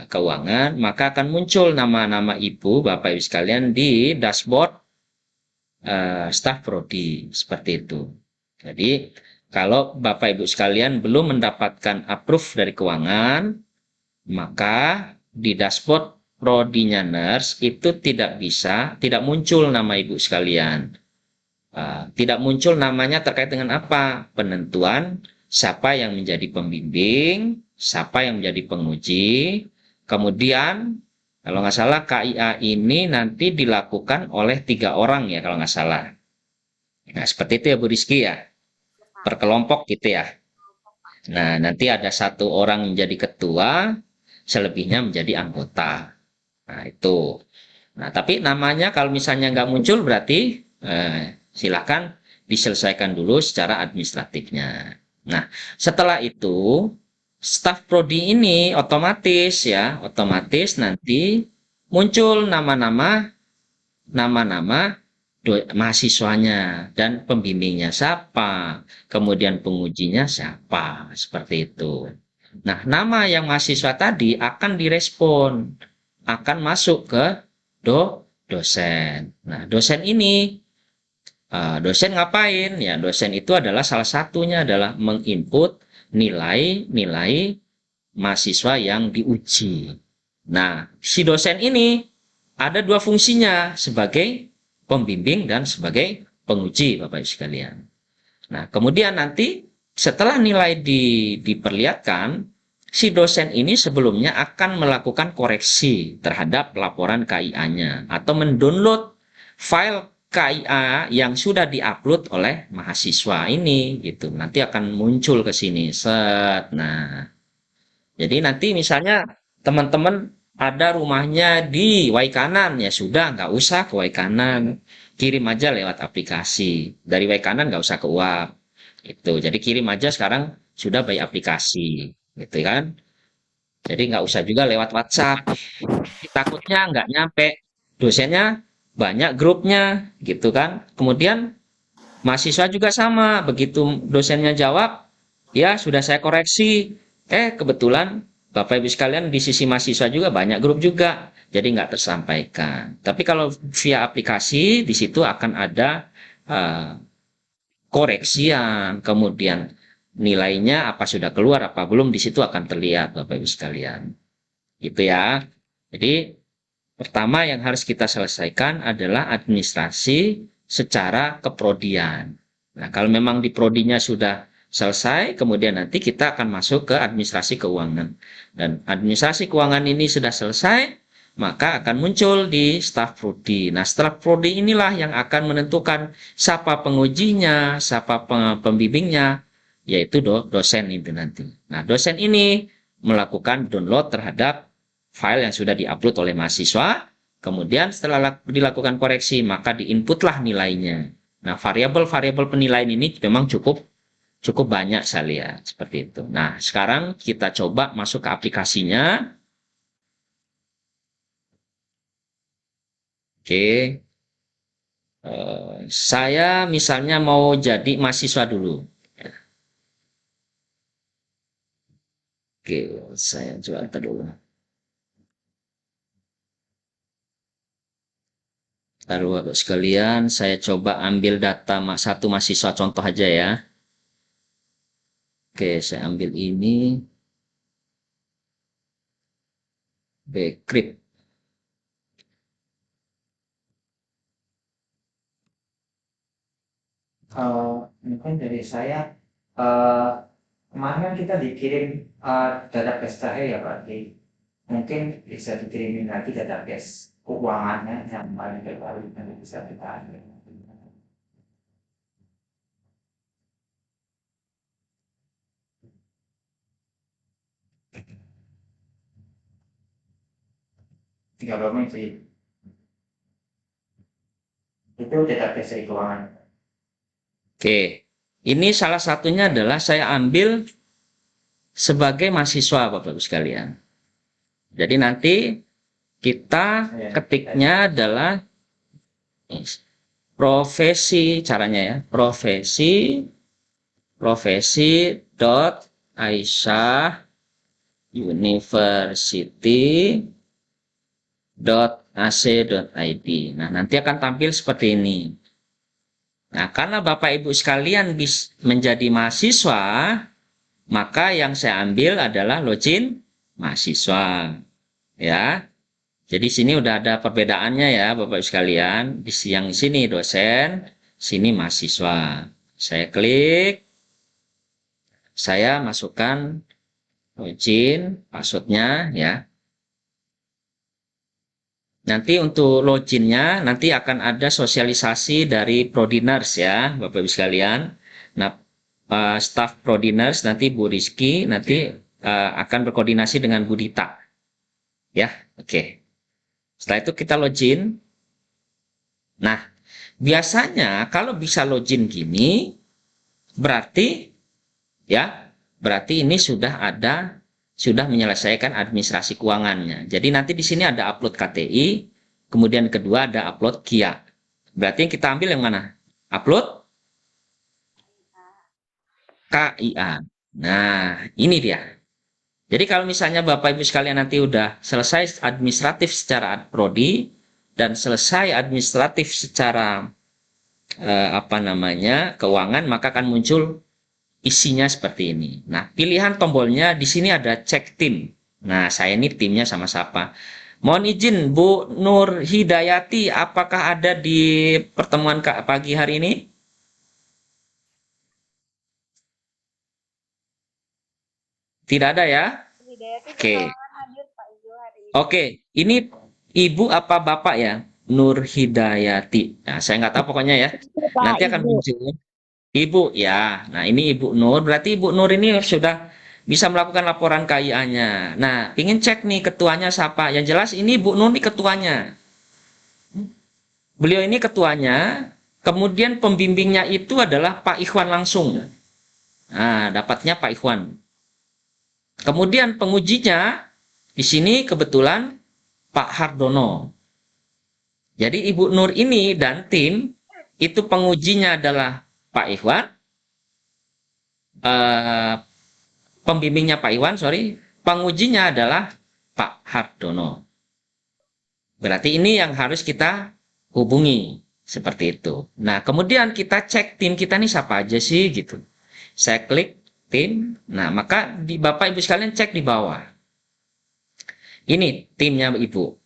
keuangan, maka akan muncul nama-nama Ibu Bapak Ibu sekalian di dashboard staf prodi seperti itu. Jadi, kalau Bapak Ibu sekalian belum mendapatkan approve dari keuangan, maka di dashboard prodinya nurse itu tidak muncul nama Ibu sekalian. Tidak muncul namanya terkait dengan apa? Penentuan siapa yang menjadi pembimbing, siapa yang menjadi penguji. Kemudian, kalau nggak salah KIA ini nanti dilakukan oleh 3 orang ya kalau nggak salah. Nah, seperti itu ya Bu Rizky ya. Per kelompok gitu ya. Nah, nanti ada 1 orang menjadi ketua, selebihnya menjadi anggota. Nah, itu. Nah, tapi namanya kalau misalnya nggak muncul berarti silakan diselesaikan dulu secara administratifnya. Nah, setelah itu staf prodi ini otomatis nanti muncul nama-nama mahasiswanya dan pembimbingnya siapa, kemudian pengujinya siapa, seperti itu. Nah, nama yang mahasiswa tadi akan direspon, akan masuk ke dosen. Nah, dosen ini dosen ngapain? Ya, dosen itu adalah salah satunya adalah menginput nilai-nilai mahasiswa yang diuji. Nah, si dosen ini ada 2 fungsinya, sebagai pembimbing dan sebagai penguji, Bapak Ibu sekalian. Nah, kemudian nanti setelah nilai diperlihatkan, si dosen ini sebelumnya akan melakukan koreksi terhadap laporan KIA-nya atau mendownload file KIA yang sudah diupload oleh mahasiswa ini gitu. Nanti akan muncul ke sini. Set. Nah, jadi nanti misalnya teman-teman ada rumahnya di Waikanan, ya sudah nggak usah ke Waikanan, kirim aja lewat aplikasi. Dari Waikanan nggak usah ke UAP. Itu. Jadi kirim aja sekarang sudah by aplikasi, gitu kan? Jadi nggak usah juga lewat WhatsApp. Takutnya nggak nyampe, dosennya banyak grupnya, gitu kan? Kemudian mahasiswa juga sama, begitu dosennya jawab, ya sudah saya koreksi. Kebetulan Bapak Ibu sekalian di sisi mahasiswa juga banyak grup juga, jadi nggak tersampaikan. Tapi kalau via aplikasi, di situ akan ada koreksian, kemudian nilainya apa sudah keluar, apa belum, di situ akan terlihat Bapak Ibu sekalian. Gitu ya. Jadi pertama yang harus kita selesaikan adalah administrasi secara keprodian. Nah, kalau memang di prodinya sudah selesai, kemudian nanti kita akan masuk ke administrasi keuangan. Dan administrasi keuangan ini sudah selesai, maka akan muncul di staf prodi. Nah, staf prodi inilah yang akan menentukan siapa pengujinya, siapa pembimbingnya, yaitu dosen itu nanti. Nah, dosen ini melakukan download terhadap file yang sudah diupload oleh mahasiswa, kemudian setelah dilakukan koreksi, maka diinputlah nilainya. Nah, variabel-variabel penilaian ini memang cukup banyak saya lihat seperti itu. Nah, sekarang kita coba masuk ke aplikasinya. Oke. Saya misalnya mau jadi mahasiswa dulu. Oke, saya coba dulu. Lalu Bapak sekalian, saya coba ambil data satu mahasiswa contoh aja ya. Oke, saya ambil ini. Bcrypt. Mungkin dari saya, kemarin kan kita dikirim database terakhir ya Pak. Mungkin bisa dikirimin lagi database keuangannya yang paling terbaru yang bisa kita ambil. Tinggal bermain sih. Itu database keuangan. Oke, ini salah satunya adalah saya ambil sebagai mahasiswa Bapak Ibu sekalian. Jadi nanti kita ketiknya adalah profesi, caranya ya, profesi dot Aisyah university.ac.id. Nah, nanti akan tampil seperti ini. Nah, karena Bapak Ibu sekalian menjadi mahasiswa, maka yang saya ambil adalah login mahasiswa. Ya. Jadi sini udah ada perbedaannya ya Bapak Ibu sekalian. Di yang sini dosen, sini mahasiswa. Saya klik. Saya masukkan login, passwordnya ya. Nanti untuk loginnya nanti akan ada sosialisasi dari Prodiners ya Bapak Ibu sekalian. Nah, staf Prodiners nanti Bu Rizky nanti akan berkoordinasi dengan Bu Dita. Ya, oke. Setelah itu kita login. Nah, biasanya kalau bisa login gini berarti ini sudah menyelesaikan administrasi keuangannya. Jadi nanti di sini ada upload KTI, kemudian kedua ada upload KIA. Berarti yang kita ambil yang mana? Upload KIA. Nah, ini dia. Jadi kalau misalnya Bapak Ibu sekalian nanti udah selesai administratif secara prodi dan selesai administratif secara keuangan, maka akan muncul isinya seperti ini. Nah, pilihan tombolnya di sini ada cek tim. Nah, saya ini timnya sama siapa? Mohon izin Bu Nur Hidayati, apakah ada di pertemuan pagi hari ini? Tidak ada ya? Oke. Oke, ini Ibu apa Bapak ya? Nur Hidayati. Nah, saya nggak tahu pokoknya ya. Nanti akan muncul. Ibu ya. Nah, ini Ibu Nur. Berarti Ibu Nur ini sudah bisa melakukan laporan KIA-nya. Nah, ingin cek nih ketuanya siapa? Yang jelas ini Ibu Nur ini ketuanya. Beliau ini ketuanya. Kemudian pembimbingnya itu adalah Pak Ikhwan langsung. Nah, dapatnya Pak Ikhwan. Kemudian pengujinya di sini kebetulan Pak Hardono. Jadi Ibu Nur ini dan tim itu pengujinya adalah Pak Ikhwan, pembimbingnya Pak Ikhwan, pengujinya adalah Pak Hardono. Berarti ini yang harus kita hubungi seperti itu. Nah, kemudian kita cek tim kita nih siapa aja sih gitu. Saya klik tim. Nah, maka Bapak Ibu sekalian cek di bawah. Ini timnya Ibu.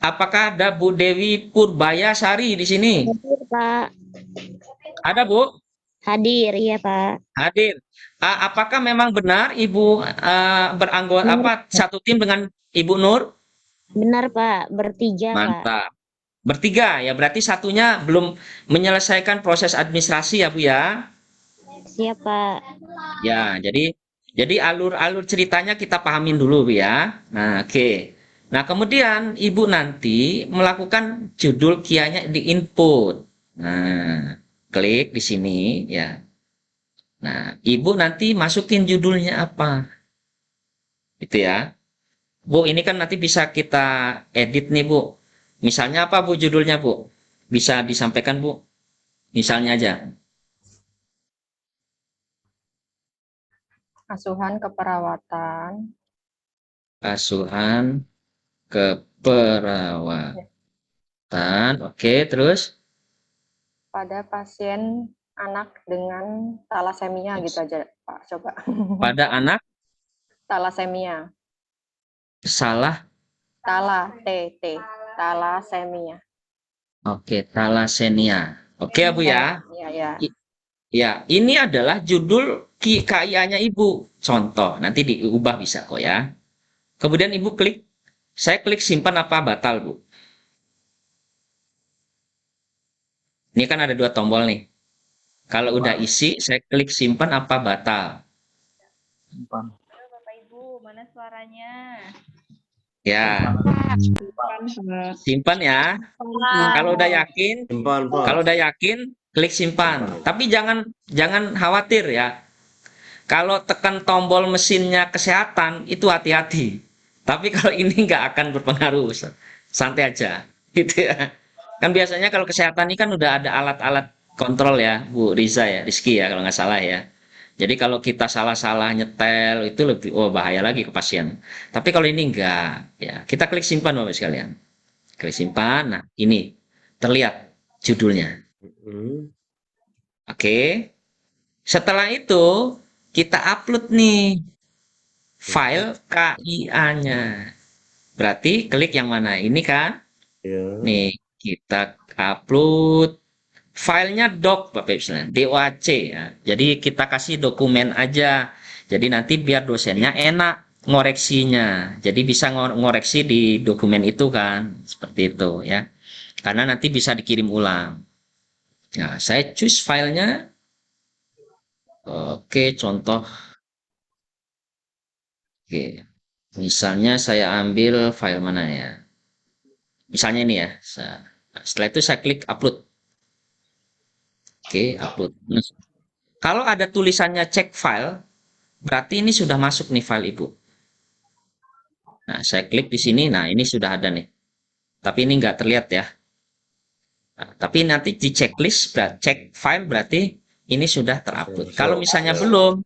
Apakah ada Bu Dewi Purbayasari di sini? Hadir, Pak. Ada, Bu? Hadir, iya, Pak. Hadir. Apakah memang benar Ibu beranggota satu tim dengan Ibu Nur? Benar, Pak. Bertiga, Pak. Mantap. Bertiga ya, berarti satunya belum menyelesaikan proses administrasi ya, Bu ya? Siap, Pak. Ya, jadi alur-alur ceritanya kita pahamin dulu, Bu ya. Nah, oke. Nah, kemudian Ibu nanti melakukan judul KIA-nya di input. Nah, klik di sini ya. Nah, Ibu nanti masukin judulnya apa? Itu ya. Bu, ini kan nanti bisa kita edit nih, Bu. Misalnya apa Bu judulnya Bu? Bisa disampaikan Bu? Misalnya aja. Asuhan keperawatan Asuhan keperawatan. Oke, terus pada pasien anak dengan talasemia gitu aja Pak, coba. pada anak Talasemia. salah. Talasemia. Oke, thalassemia. Oke ya Bu ya. Iya, ya. Ya, ini adalah judul KIA-nya Ibu. Contoh, nanti diubah bisa kok ya. Kemudian Ibu klik, saya klik simpan apa batal Bu. Ini kan ada 2 tombol nih. Kalau udah isi, saya klik simpan apa batal. Halo Bapak Ibu, mana suaranya? Ya, simpan ya. Kalau udah yakin, klik simpan. Tapi jangan khawatir ya. Kalau tekan tombol mesinnya kesehatan itu hati-hati. Tapi kalau ini nggak akan berpengaruh, santai aja, gitu ya. Kan biasanya kalau kesehatan ini kan udah ada alat-alat kontrol ya, Bu Riza ya, Rizky ya kalau nggak salah ya. Jadi kalau kita salah-salah nyetel itu lebih bahaya lagi ke pasien. Tapi kalau ini enggak, ya kita klik simpan Bapak sekalian. Klik simpan. Nah, ini terlihat judulnya. Oke. Setelah itu kita upload nih file KIA-nya. Berarti klik yang mana? Ini kan? Nih, kita upload filenya doc Bapak Ibu sekalian, DOAC ya. Jadi kita kasih dokumen aja. Jadi nanti biar dosennya enak ngoreksinya. Jadi bisa ngoreksi di dokumen itu kan, seperti itu ya. Karena nanti bisa dikirim ulang. Nah, saya choose filenya. Oke, contoh. Oke. Misalnya saya ambil file mana ya? Misalnya ini ya. Setelah itu saya klik upload. Oke, upload. Nah, kalau ada tulisannya cek file, berarti ini sudah masuk nih file Ibu. Nah, saya klik di sini. Nah, ini sudah ada nih. Tapi ini nggak terlihat ya. Nah, tapi nanti di checklist, cek file berarti ini sudah terupload. Kalau misalnya belum,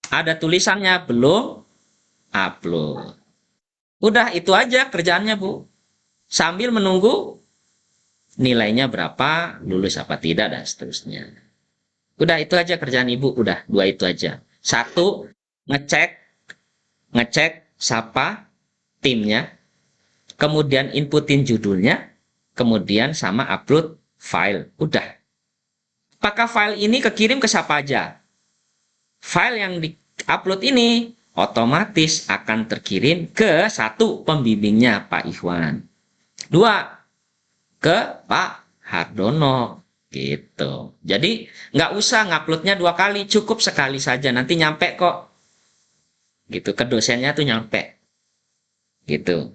ada tulisannya belum upload. Udah, itu aja kerjaannya Bu. Sambil menunggu nilainya berapa, lulus apa tidak, dan seterusnya. Udah, itu aja kerjaan Ibu. Udah, 2 itu aja. 1, ngecek siapa timnya, kemudian inputin judulnya, kemudian sama upload file. Udah. Apakah file ini kekirim ke siapa aja? File yang di-upload ini otomatis akan terkirim ke 1 pembimbingnya Pak Ikhwan. 2 ke Pak Hardono. Gitu. Jadi nggak usah nguploadnya 2 kali, cukup sekali saja. Nanti nyampe kok. Gitu, ke dosennya tuh nyampe. Gitu.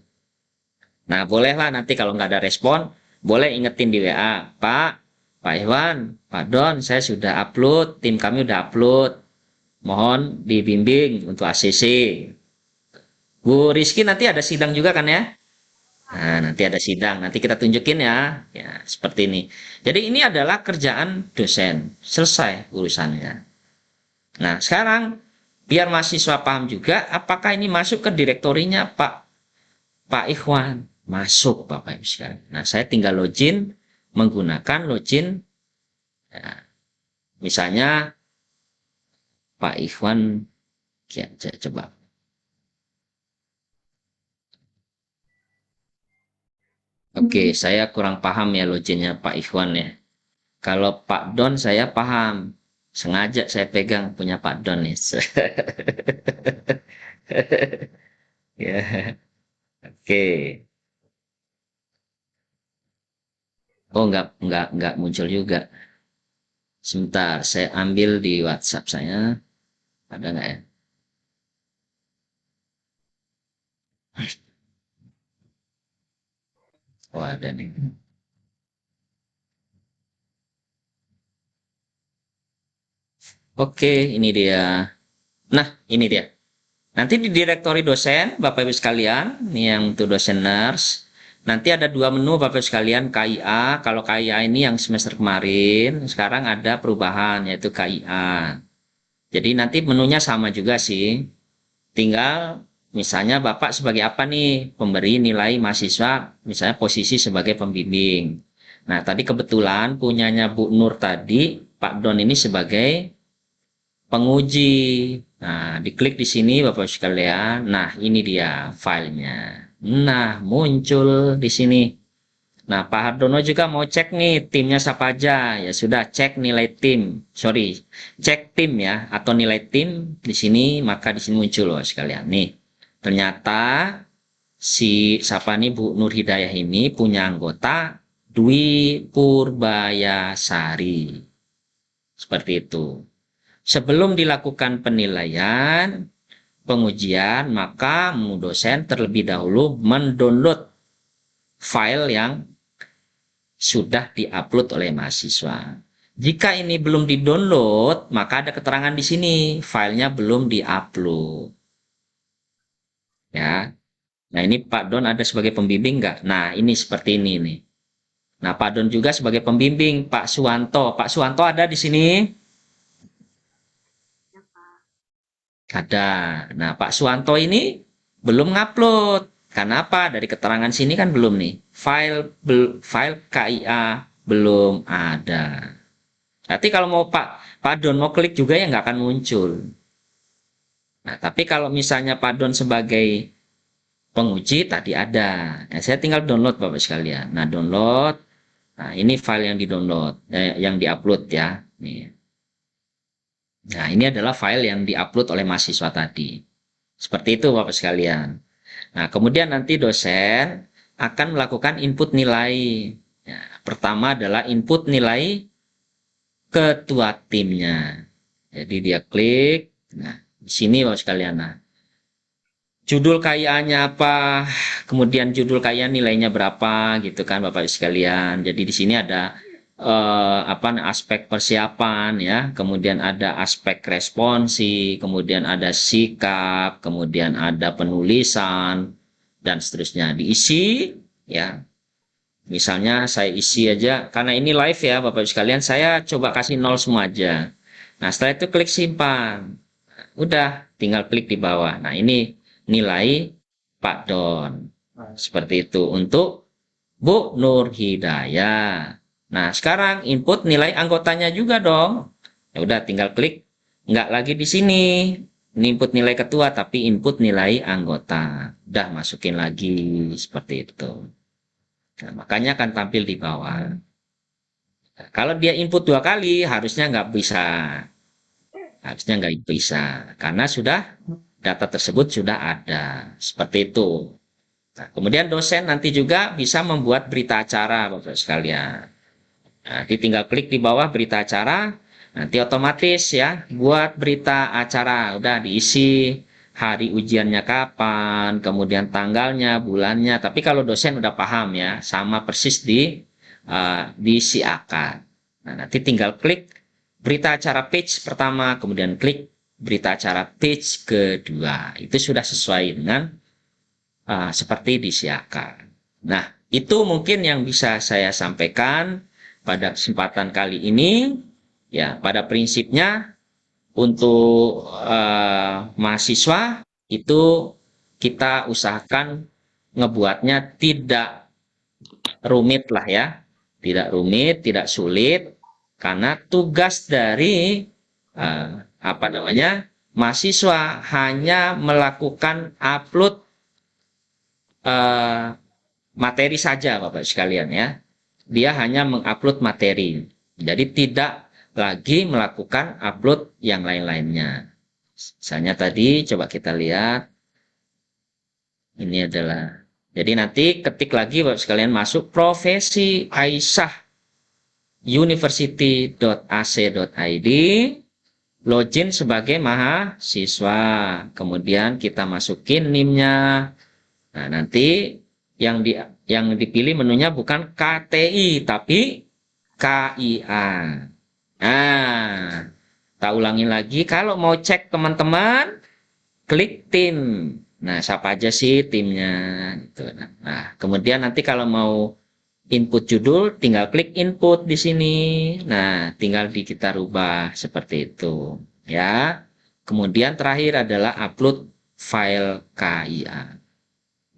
Nah, bolehlah nanti kalau nggak ada respon, boleh ingetin di WA, Pak Iwan, Pak Don, saya sudah upload, tim kami udah upload. Mohon dibimbing untuk ACC. Bu Rizky nanti ada sidang juga kan ya? Nah, nanti ada sidang, nanti kita tunjukin ya. Ya, seperti ini. Jadi ini adalah kerjaan dosen. Selesai urusannya. Nah, sekarang biar mahasiswa paham juga, apakah ini masuk ke direktorinya Pak Ikhwan? Masuk Bapak Ibu sekalian. Nah, saya tinggal login menggunakan login. Ya, misalnya Pak Ikhwan, ya, coba. Oke, saya kurang paham ya loginnya Pak Ikhwan ya. Kalau Pak Don saya paham. Sengaja saya pegang punya Pak Don nih. Ya. Oke. Oh, enggak muncul juga. Sebentar, saya ambil di WhatsApp saya. Ada nggak ya? Oh, ada nih. Oke, ini dia. Nah, ini dia. Nanti di direktori dosen, Bapak Ibu sekalian, ini yang untuk dosen nurse. Nanti ada dua menu Bapak sekalian, KIA. Kalau KIA ini yang semester kemarin, sekarang ada perubahan yaitu KIA. Jadi nanti menunya sama juga sih. Tinggal misalnya Bapak sebagai apa nih? Pemberi nilai mahasiswa, misalnya posisi sebagai pembimbing. Nah, tadi kebetulan punyanya Bu Nur tadi, Pak Don ini sebagai penguji. Nah, diklik di sini Bapak sekalian. Nah, ini dia filenya. Nah, muncul di sini. Nah, Pak Hardono juga mau cek nih timnya siapa aja. Ya sudah, cek nilai tim. Sorry, cek tim ya atau nilai tim di sini, maka di sini muncul loh sekalian. Nih, ternyata si siapa nih Bu Nur Hidayah ini punya anggota Dwi Purbayasari. Seperti itu. Sebelum dilakukan penilaian, pengujian, maka dosen terlebih dahulu mendownload file yang sudah diupload oleh mahasiswa. Jika ini belum didownload, maka ada keterangan di sini, filenya belum diupload. Ya. Nah, ini Pak Don ada sebagai pembimbing nggak? Nah, ini seperti ini nih. Nah, Pak Don juga sebagai pembimbing, Pak Suwanto. Pak Suwanto ada di sini? Ada. Nah, Pak Suwanto ini belum ngupload. Karena apa? Dari keterangan sini kan belum nih. File KIA belum ada. Nanti kalau mau Pak Don mau klik juga ya nggak akan muncul. Nah, tapi kalau misalnya Pak Don sebagai penguji tadi ada. Nah, saya tinggal download Bapak sekalian. Nah, download. Nah, ini file yang di-download, yang di-upload ya. Nih. Nah, ini adalah file yang diupload oleh mahasiswa tadi. Seperti itu Bapak sekalian. Nah, kemudian nanti dosen akan melakukan input nilai. Ya, pertama adalah input nilai ketua timnya. Jadi dia klik. Nah, di sini Bapak sekalian. Nah, judul KIA-nya apa? Kemudian judul KIA nilainya berapa gitu kan Bapak sekalian. Jadi di sini ada aspek persiapan ya, kemudian ada aspek responsi, kemudian ada sikap, kemudian ada penulisan dan seterusnya diisi ya. Misalnya saya isi aja karena ini live ya Bapak sekalian, saya coba kasih 0 semua aja. Nah, setelah itu klik simpan. Udah, tinggal klik di bawah. Nah, ini nilai Pak Don. Seperti itu untuk Bu Nur Hidayah. Nah, sekarang input nilai anggotanya juga dong. Ya udah, tinggal klik. Nggak lagi di sini. Ini input nilai ketua, tapi input nilai anggota. Udah, masukin lagi. Seperti itu. Nah, makanya akan tampil di bawah. Nah, kalau dia input 2 kali, harusnya nggak bisa. Harusnya nggak bisa. Karena sudah, data tersebut sudah ada. Seperti itu. Nah, kemudian dosen nanti juga bisa membuat berita acara, Bapak sekalian. Nah, tinggal klik di bawah berita acara, nanti otomatis ya buat berita acara, udah diisi hari ujiannya kapan, kemudian tanggalnya, bulannya. Tapi kalau dosen udah paham ya, sama persis disiakan. Nah, nanti tinggal klik berita acara page pertama, kemudian klik berita acara page kedua. Itu sudah sesuai dengan seperti disiakan. Nah, itu mungkin yang bisa saya sampaikan pada kesempatan kali ini. Ya, pada prinsipnya untuk mahasiswa itu kita usahakan ngebuatnya tidak rumit lah ya, tidak rumit, tidak sulit, karena tugas dari mahasiswa hanya melakukan upload materi saja Bapak sekalian ya. Dia hanya mengupload materi. Jadi tidak lagi melakukan upload yang lain-lainnya. Misalnya tadi coba kita lihat. Ini adalah. Jadi nanti ketik lagi Bapak sekalian masuk profesi Aisyah university.ac.id, login sebagai mahasiswa. Kemudian kita masukin NIM-nya. Nah, nanti yang dipilih menunya bukan KTI tapi KIA. Nah, tak ulangin lagi, kalau mau cek teman-teman, klik tim. Nah, siapa aja sih timnya? Gitu. Nah, kemudian nanti kalau mau input judul, tinggal klik input di sini. Nah, tinggal kita rubah seperti itu. Ya. Kemudian terakhir adalah upload file KIA.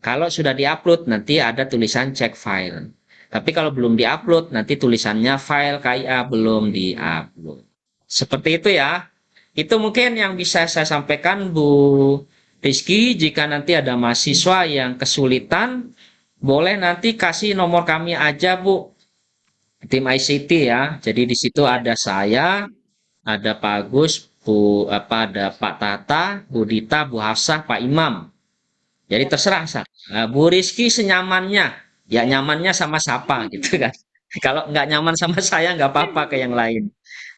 Kalau sudah diupload, nanti ada tulisan cek file. Tapi kalau belum diupload, nanti tulisannya file KIA belum diupload. Seperti itu ya. Itu mungkin yang bisa saya sampaikan, Bu Rizky. Jika nanti ada mahasiswa yang kesulitan, boleh nanti kasih nomor kami aja, Bu. Tim ICT ya. Jadi di situ ada saya, ada Pak Agus, ada Pak Tata, Bu Dita, Bu Hafsah, Pak Imam. Jadi terserah, Bu Rizky senyamannya, ya nyamannya sama siapa gitu kan. Kalau nggak nyaman sama saya nggak apa-apa ke yang lain.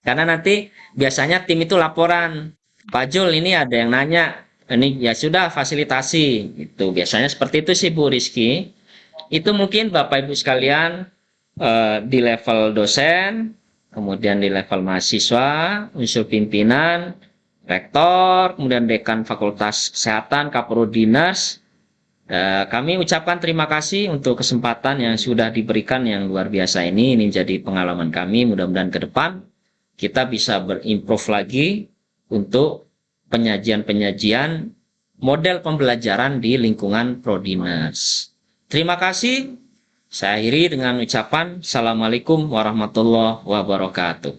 Karena nanti biasanya tim itu laporan, Pak Jul ini ada yang nanya, ini ya sudah fasilitasi. Itu biasanya seperti itu sih Bu Rizky. Itu mungkin Bapak Ibu sekalian di level dosen, kemudian di level mahasiswa, unsur pimpinan, rektor, kemudian dekan Fakultas Kesehatan, Kaprodinas. Kami ucapkan terima kasih untuk kesempatan yang sudah diberikan yang luar biasa ini. Ini menjadi pengalaman kami. Mudah-mudahan ke depan kita bisa berimprove lagi untuk penyajian-penyajian model pembelajaran di lingkungan Prodinas. Terima kasih. Saya akhiri dengan ucapan Assalamualaikum warahmatullahi wabarakatuh.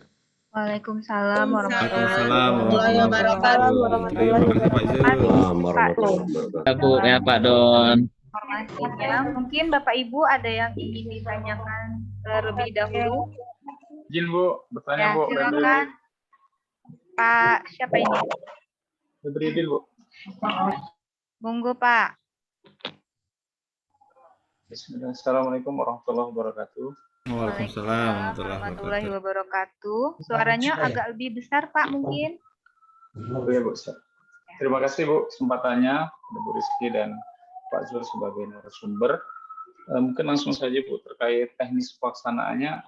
Waalaikumsalam Waalaikumsalam warahmatullahi wabarakatuh. Terima kasih Pak Zul. Bu, ya Pak Don. Informasinya, mungkin Bapak Ibu ada yang ingin ditanyakan terlebih dahulu. Izin Bu, bertanya Ya, Bu. silakan. Pak, siapa ini? Bedridin Bu. Monggo Pak. Bismillah. Assalamualaikum warahmatullahi wabarakatuh. Waalaikumsalam Warahmatullahi wabarakatuh. Suaranya agak lebih besar Pak mungkin. Oh ya Bu. Terima kasih Bu kesempatannya kepada Bu Rizky dan Pak Zul sebagai narasumber. Mungkin langsung saja Bu terkait teknis pelaksanaannya.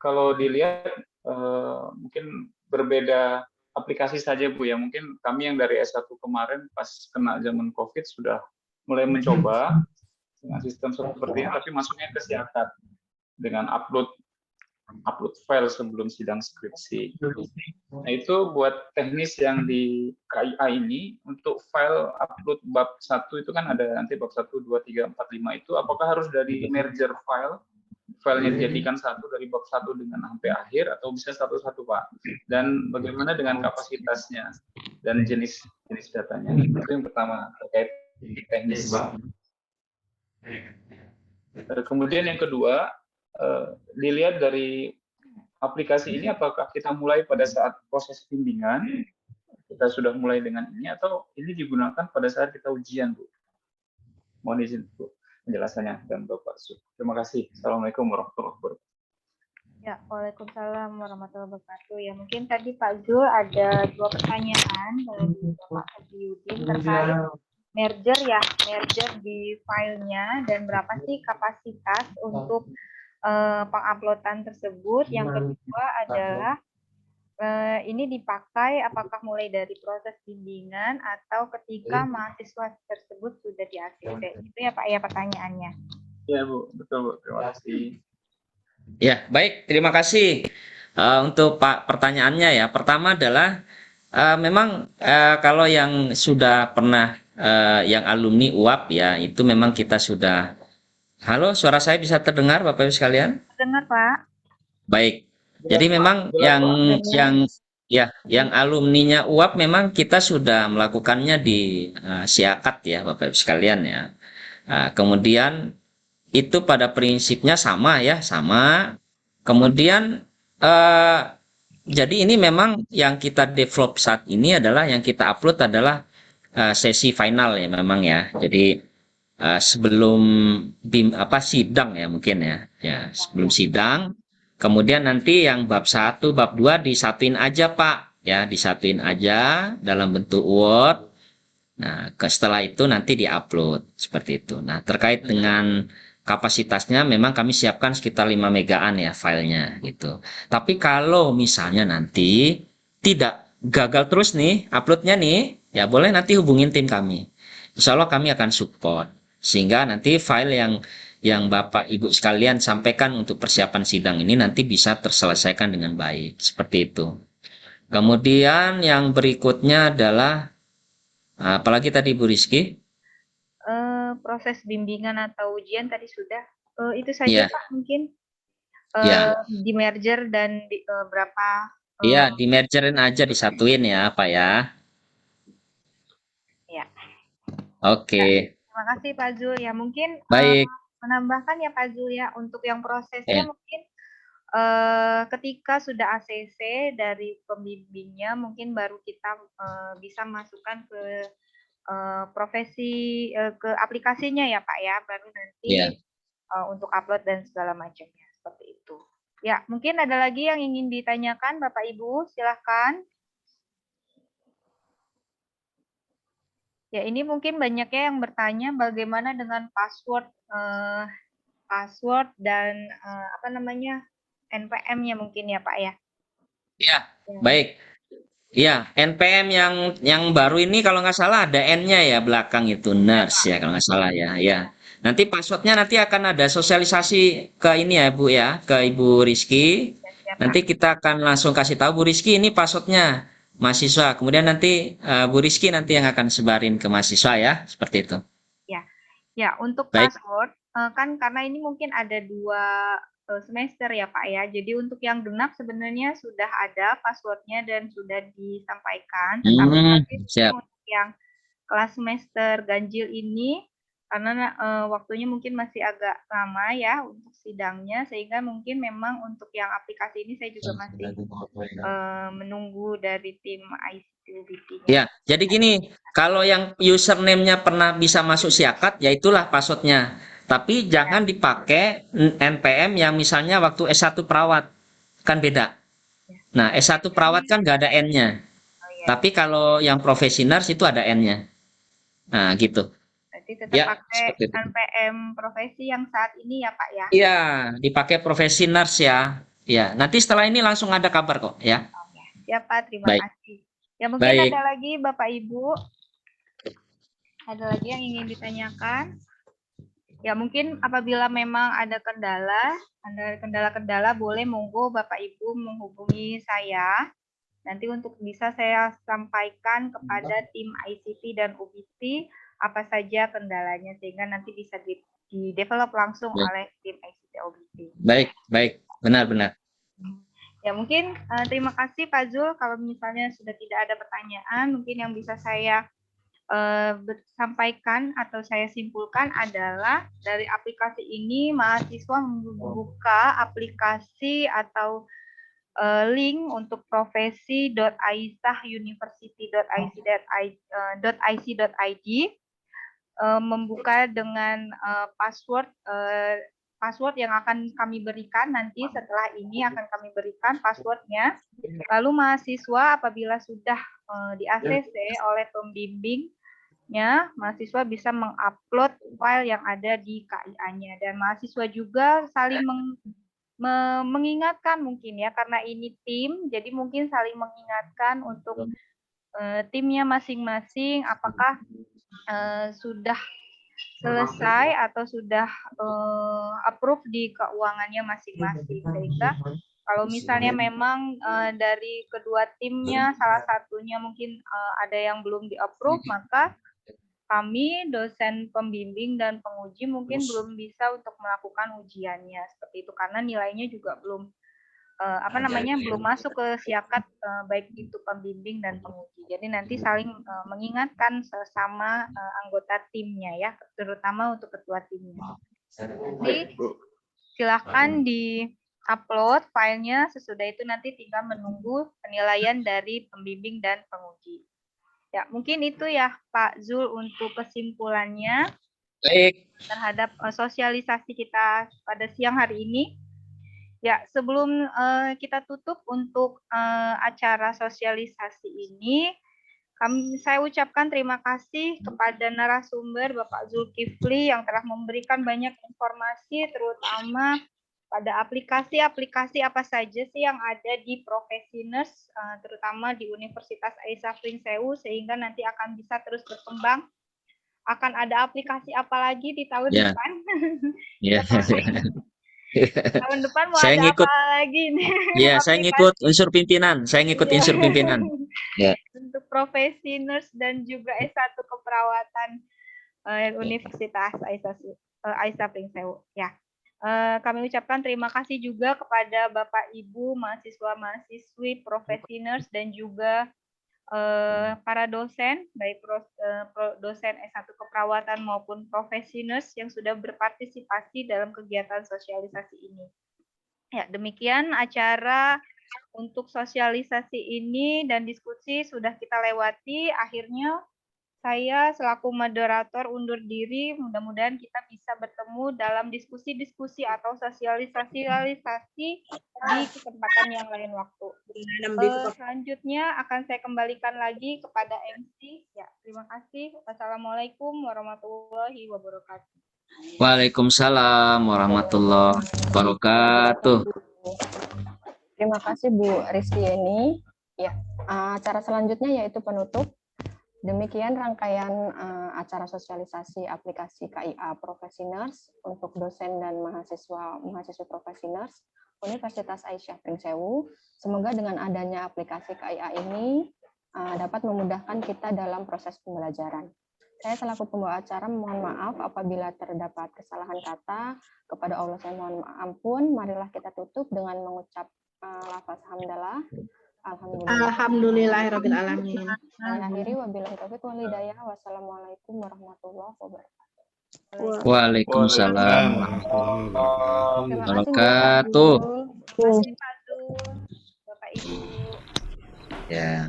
Kalau dilihat mungkin berbeda aplikasi saja Bu ya. Mungkin kami yang dari S1 kemarin pas kena zaman COVID sudah mulai mencoba dengan sistem seperti ini, tapi masuknya ke siakat dengan upload file sebelum sidang skripsi. Nah itu buat teknis yang di KIA ini untuk file upload bab 1 itu kan ada nanti bab 1, 2, 3, 4, 5 itu apakah harus dari merger filenya dijadikan satu dari bab 1 dengan sampai akhir atau bisa satu-satu Pak? Dan bagaimana dengan kapasitasnya dan jenis datanya? Itu yang pertama terkait teknis. Kemudian yang kedua, dilihat dari aplikasi ini apakah kita mulai pada saat proses bimbingan, kita sudah mulai dengan ini atau ini digunakan pada saat kita ujian Bu? Mohon izin Bu penjelasannya dan Bapak Su. Terima kasih. Assalamualaikum warahmatullahi wabarakatuh. Ya, Waalaikumsalam warahmatullahi wabarakatuh. Ya, mungkin tadi Pak Zul ada 2 pertanyaan dari Bapak Hajiudin terkait merger di filenya dan berapa sih kapasitas untuk penguploadan tersebut. Yang kedua adalah ini dipakai apakah mulai dari proses bimbingan atau ketika mahasiswa tersebut sudah di ACC. Itu ya Pak ya pertanyaannya. Ya Bu, betul Bu. Terima kasih. Ya, baik. Terima kasih untuk Pak pertanyaannya ya. Pertama adalah memang kalau yang sudah pernah yang alumni UAP ya, itu memang kita sudah. Halo, suara saya bisa terdengar Bapak Ibu sekalian? Terdengar Pak. Baik. Jadi memang yang alumninya UAP memang kita sudah melakukannya di Siakat ya Bapak Ibu sekalian ya. Kemudian itu pada prinsipnya sama ya, sama. Kemudian jadi ini memang yang kita develop saat ini adalah yang kita upload adalah sesi final ya memang ya. Jadi sebelum sidang ya mungkin ya sebelum sidang. Kemudian nanti yang bab 1, bab 2 disatuin aja Pak ya, disatuin aja dalam bentuk Word. Nah, setelah itu nanti diupload seperti itu. Nah, terkait dengan kapasitasnya memang kami siapkan sekitar 5 megaan ya filenya gitu. Tapi kalau misalnya nanti tidak gagal terus nih uploadnya nih, ya boleh nanti hubungin tim kami. insya Allah kami akan support. Sehingga nanti file yang Bapak Ibu sekalian sampaikan untuk persiapan sidang ini nanti bisa terselesaikan dengan baik. Seperti itu. Kemudian yang berikutnya adalah, apalagi tadi Bu Rizky? Proses bimbingan atau ujian tadi sudah. Itu saja Iya. Pak mungkin. Ya. Di merger dan berapa. Iya, di mergerin aja, disatuin ya Pak ya. Ya. Oke. Terima kasih Pak Zul. Ya mungkin Baik. menambahkan ya Pak Zul ya, untuk yang prosesnya Ya. mungkin ketika sudah ACC dari pembimbingnya, mungkin baru kita bisa masukkan ke profesi ke aplikasinya ya Pak ya, baru nanti Ya. untuk upload dan segala macamnya seperti itu. Ya, mungkin ada lagi yang ingin ditanyakan Bapak Ibu, silahkan. Ya, ini mungkin banyaknya yang bertanya bagaimana dengan password dan apa namanya NPM-nya mungkin ya Pak ya. Iya, baik. Iya, NPM yang baru ini kalau nggak salah ada N-nya ya belakang itu, nurse ya kalau nggak salah ya. Ya. Nanti passwordnya nanti akan ada sosialisasi ke ini ya Bu ya, ke Ibu Rizky. Nanti kita akan langsung kasih tahu Bu Rizky ini passwordnya mahasiswa. Kemudian nanti Bu Rizky nanti yang akan sebarin ke mahasiswa ya, seperti itu. Ya, untuk Baik. password kan karena ini mungkin ada 2 semester ya Pak ya. Jadi untuk yang genap sebenarnya sudah ada passwordnya dan sudah disampaikan. Tetapi nanti Siap. untuk yang kelas semester ganjil ini karena waktunya mungkin masih agak lama ya untuk sidangnya, sehingga mungkin memang untuk yang aplikasi ini saya juga masih menunggu dari tim ICT UBT-nya. Ya, jadi gini, kalau yang username-nya pernah bisa masuk Siakat, ya itulah passwordnya. Tapi jangan dipakai NPM yang misalnya waktu S1 perawat, kan beda. Nah, S1 perawat kan nggak ada N-nya. Tapi kalau yang profesi nurse itu ada N-nya. Nah, gitu. Berarti tetap Ya, pakai seperti itu. NPM profesi yang saat ini ya Pak ya? Iya, dipakai profesi nurse ya. Ya, nanti setelah ini langsung ada kabar kok ya. Ya Pak, terima Baik. kasih. Ya mungkin Baik. ada lagi Bapak Ibu. Ada lagi yang ingin ditanyakan? Ya mungkin apabila memang ada kendala-kendala boleh monggo Bapak Ibu menghubungi saya. Nanti untuk bisa saya sampaikan kepada tim ICT dan UBT apa saja kendalanya sehingga nanti bisa di-develop langsung Baik. oleh tim ICT UBT. Baik, baik. Benar-benar. Ya mungkin terima kasih Pak Zul. Kalau misalnya sudah tidak ada pertanyaan, mungkin yang bisa saya sampaikan atau saya simpulkan adalah dari aplikasi ini mahasiswa membuka aplikasi atau link untuk profesi.aisahuniversity.ic.id membuka dengan password yang akan kami berikan nanti setelah ini akan kami berikan passwordnya. Lalu mahasiswa apabila sudah di-ACC oleh pembimbingnya, mahasiswa bisa mengupload file yang ada di KIA-nya dan mahasiswa juga saling mengingatkan mungkin ya karena ini tim, jadi mungkin saling mengingatkan untuk timnya masing-masing apakah sudah selesai atau sudah approve di keuangannya masing-masing, sehingga kalau misalnya memang dari kedua timnya salah satunya mungkin ada yang belum di-approve, maka kami dosen pembimbing dan penguji mungkin belum bisa untuk melakukan ujiannya seperti itu karena nilainya juga belum belum masuk ke Siakat baik itu pembimbing dan penguji. Jadi nanti saling mengingatkan sesama anggota timnya ya, terutama untuk ketua timnya. Jadi silahkan di-upload filenya, sesudah itu nanti tinggal menunggu penilaian dari pembimbing dan penguji. Ya, mungkin itu ya Pak Zul untuk kesimpulannya. Baik. Terhadap sosialisasi kita pada siang hari ini. Ya, sebelum kita tutup untuk acara sosialisasi ini, saya ucapkan terima kasih kepada narasumber Bapak Zulkifli yang telah memberikan banyak informasi, terutama pada aplikasi-aplikasi apa saja sih yang ada di profesi nurse, terutama di Universitas Aisyah Pringsewu, sehingga nanti akan bisa terus berkembang akan ada aplikasi apa lagi di tahun Ya. depan. Ya. Tahun depan mau Saya ada ngikut. apa lagi nih? Ya, saya ngikut unsur pimpinan. Saya ngikut Iya. unsur pimpinan. Ya. Untuk profesi nurse dan juga S1 keperawatan Universitas Aisyah Pringsewu. Ya. Kami ucapkan terima kasih juga kepada Bapak Ibu mahasiswa-mahasiswi profesi nurse dan juga para dosen, baik dosen S1 keperawatan maupun profesi nurse yang sudah berpartisipasi dalam kegiatan sosialisasi ini. Ya, demikian acara untuk sosialisasi ini dan diskusi sudah kita lewati. Akhirnya saya selaku moderator undur diri. Mudah-mudahan kita bisa bertemu dalam diskusi-diskusi atau sosialisasi di kesempatan yang lain waktu. Selanjutnya akan saya kembalikan lagi kepada MC. Ya, terima kasih. Wassalamualaikum warahmatullahi wabarakatuh. Waalaikumsalam warahmatullahi wabarakatuh. Terima kasih Bu Rizky Yeni. Ya, acara selanjutnya yaitu penutup. Demikian rangkaian acara sosialisasi aplikasi KIA Profesi Nurse untuk dosen dan mahasiswa Profesi Nurse Universitas Aisyah Pringsewu. Semoga dengan adanya aplikasi KIA ini dapat memudahkan kita dalam proses pembelajaran. Saya selaku pembawa acara mohon maaf apabila terdapat kesalahan kata. Kepada Allah saya mohon ampun. Marilah kita tutup dengan mengucap lafaz hamdalah. Alhamdulillahirabbil alamin. Saya akhiri wabillahi taufiq wal hidayah. Wassalamualaikum warahmatullahi wabarakatuh. Waalaikumsalam warahmatullahi wabarakatuh. Terima kasih Pak Zul, Bapak Ibu. Ya.